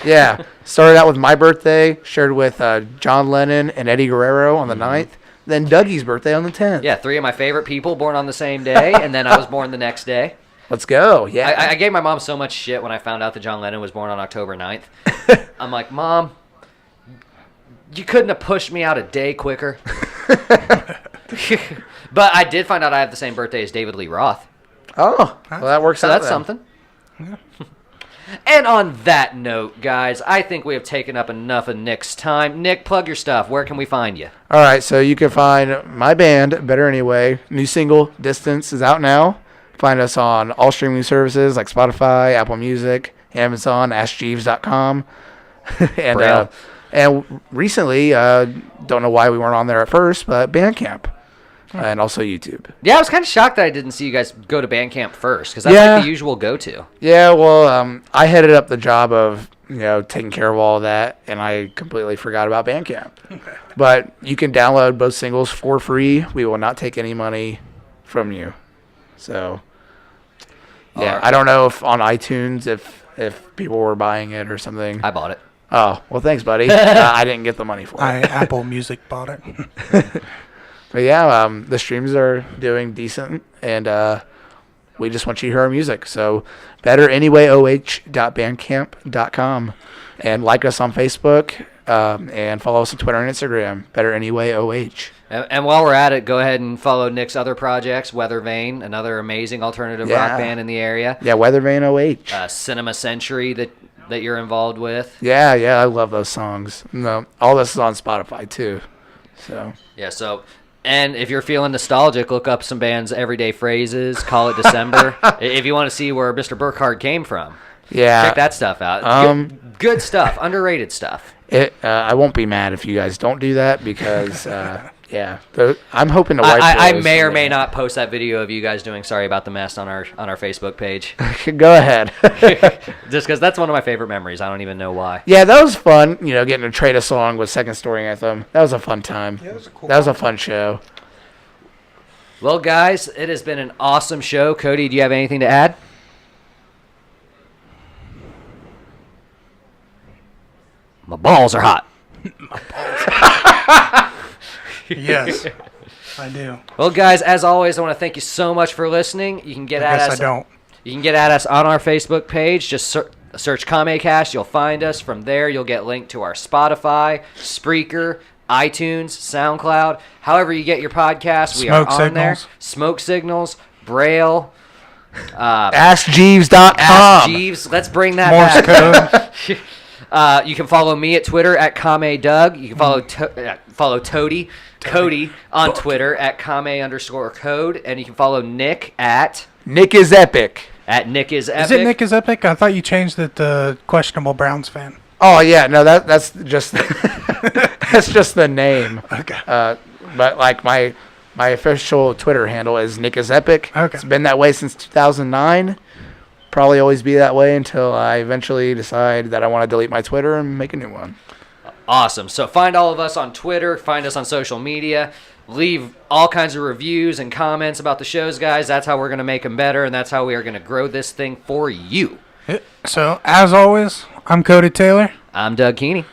Yeah. Started out with my birthday, shared with John Lennon and Eddie Guerrero on the 9th. Then Dougie's birthday on the 10th. Yeah, 3 of my favorite people born on the same day, and then I was born the next day. Let's go. Yeah. I gave my mom so much shit when I found out that John Lennon was born on October 9th. I'm like, Mom, you couldn't have pushed me out a day quicker. But I did find out I have the same birthday as David Lee Roth. Oh, well, that works So out that's then. something. And on that note, guys, I think we have taken up enough of Nick's time. Nick, plug your stuff. Where can we find you? All right, so you can find my band, Better Anyway. New single, Distance, is out now. Find us on all streaming services like Spotify, Apple Music, Amazon, AskJeeves.com. Braille. And recently, don't know why we weren't on there at first, but Bandcamp. And also YouTube. Yeah, I was kind of shocked that I didn't see you guys go to Bandcamp first, because that's Yeah. the usual go-to. Yeah, well, I headed up the job of, taking care of all of that, and I completely forgot about Bandcamp. But you can download both singles for free. We will not take any money from you. So, yeah, Alright. I don't know if on iTunes if people were buying it or something. I bought it. Oh, well, thanks, buddy. I didn't get the money for it. Apple Music bought it. But yeah, the streams are doing decent, and we just want you to hear our music. So betteranywayOH.bandcamp.com, and like us on Facebook, and follow us on Twitter and Instagram, betteranywayOH. And while we're at it, go ahead and follow Nick's other projects, Weather Vane, another amazing alternative Yeah. rock band in the area. Yeah, Weathervane OH. Cinema Century that you're involved with. Yeah, I love those songs. No, all this is on Spotify too. So Yeah, so, and if you're feeling nostalgic, look up some bands' everyday phrases, Call It December, if you want to see where Mr. Burkhard came from. yeah, Check that stuff out. Good stuff, underrated stuff. I won't be mad if you guys don't do that because yeah, I'm hoping to wipe. I those may or from may the- not post that video of you guys doing Sorry About the Mess on our Facebook page. Go ahead. Just because that's one of my favorite memories. I don't even know why. Yeah, that was fun. Getting to trade a song with Second Story Anthem. That was a fun time. Yeah, it was a cool That was a fun show. Well, guys, it has been an awesome show. Cody, do you have anything to add? My balls are hot. Yes, I do. Well, guys, as always, I want to thank you so much for listening. You can get at Yes, us. I don't. You can get at us on our Facebook page. Just search Kame-Cast. You'll find us. From there, you'll get linked to our Spotify, Spreaker, iTunes, SoundCloud. However you get your podcast, we are on there. Smoke Signals, Braille. AskJeeves.com. Ask Jeeves. Let's bring that Morse back. code. You can follow me at Twitter at Kame Doug. You can follow Cody on Twitter at Kame_code. And you can follow Nick at Nick is epic. Nick is Epic. Is it Nick is Epic? I thought you changed it to Questionable Browns Fan. Oh yeah, no, that's just that's just the name. Okay. But like my official Twitter handle is Nick is Epic. Okay. It's been that way since 2009. Probably always be that way until I eventually decide that I want to delete my Twitter and make a new one. Awesome. So find all of us on Twitter. Find us on social media. Leave all kinds of reviews and comments about the shows, guys. That's how we're going to make them better, and that's how we are going to grow this thing for you. So, as always, I'm Cody Taylor. I'm Doug Keeney.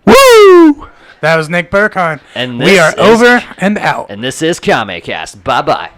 Woo! That was Nick Burkhard. And we are over and out. And this is Kame-Cast. Bye-bye.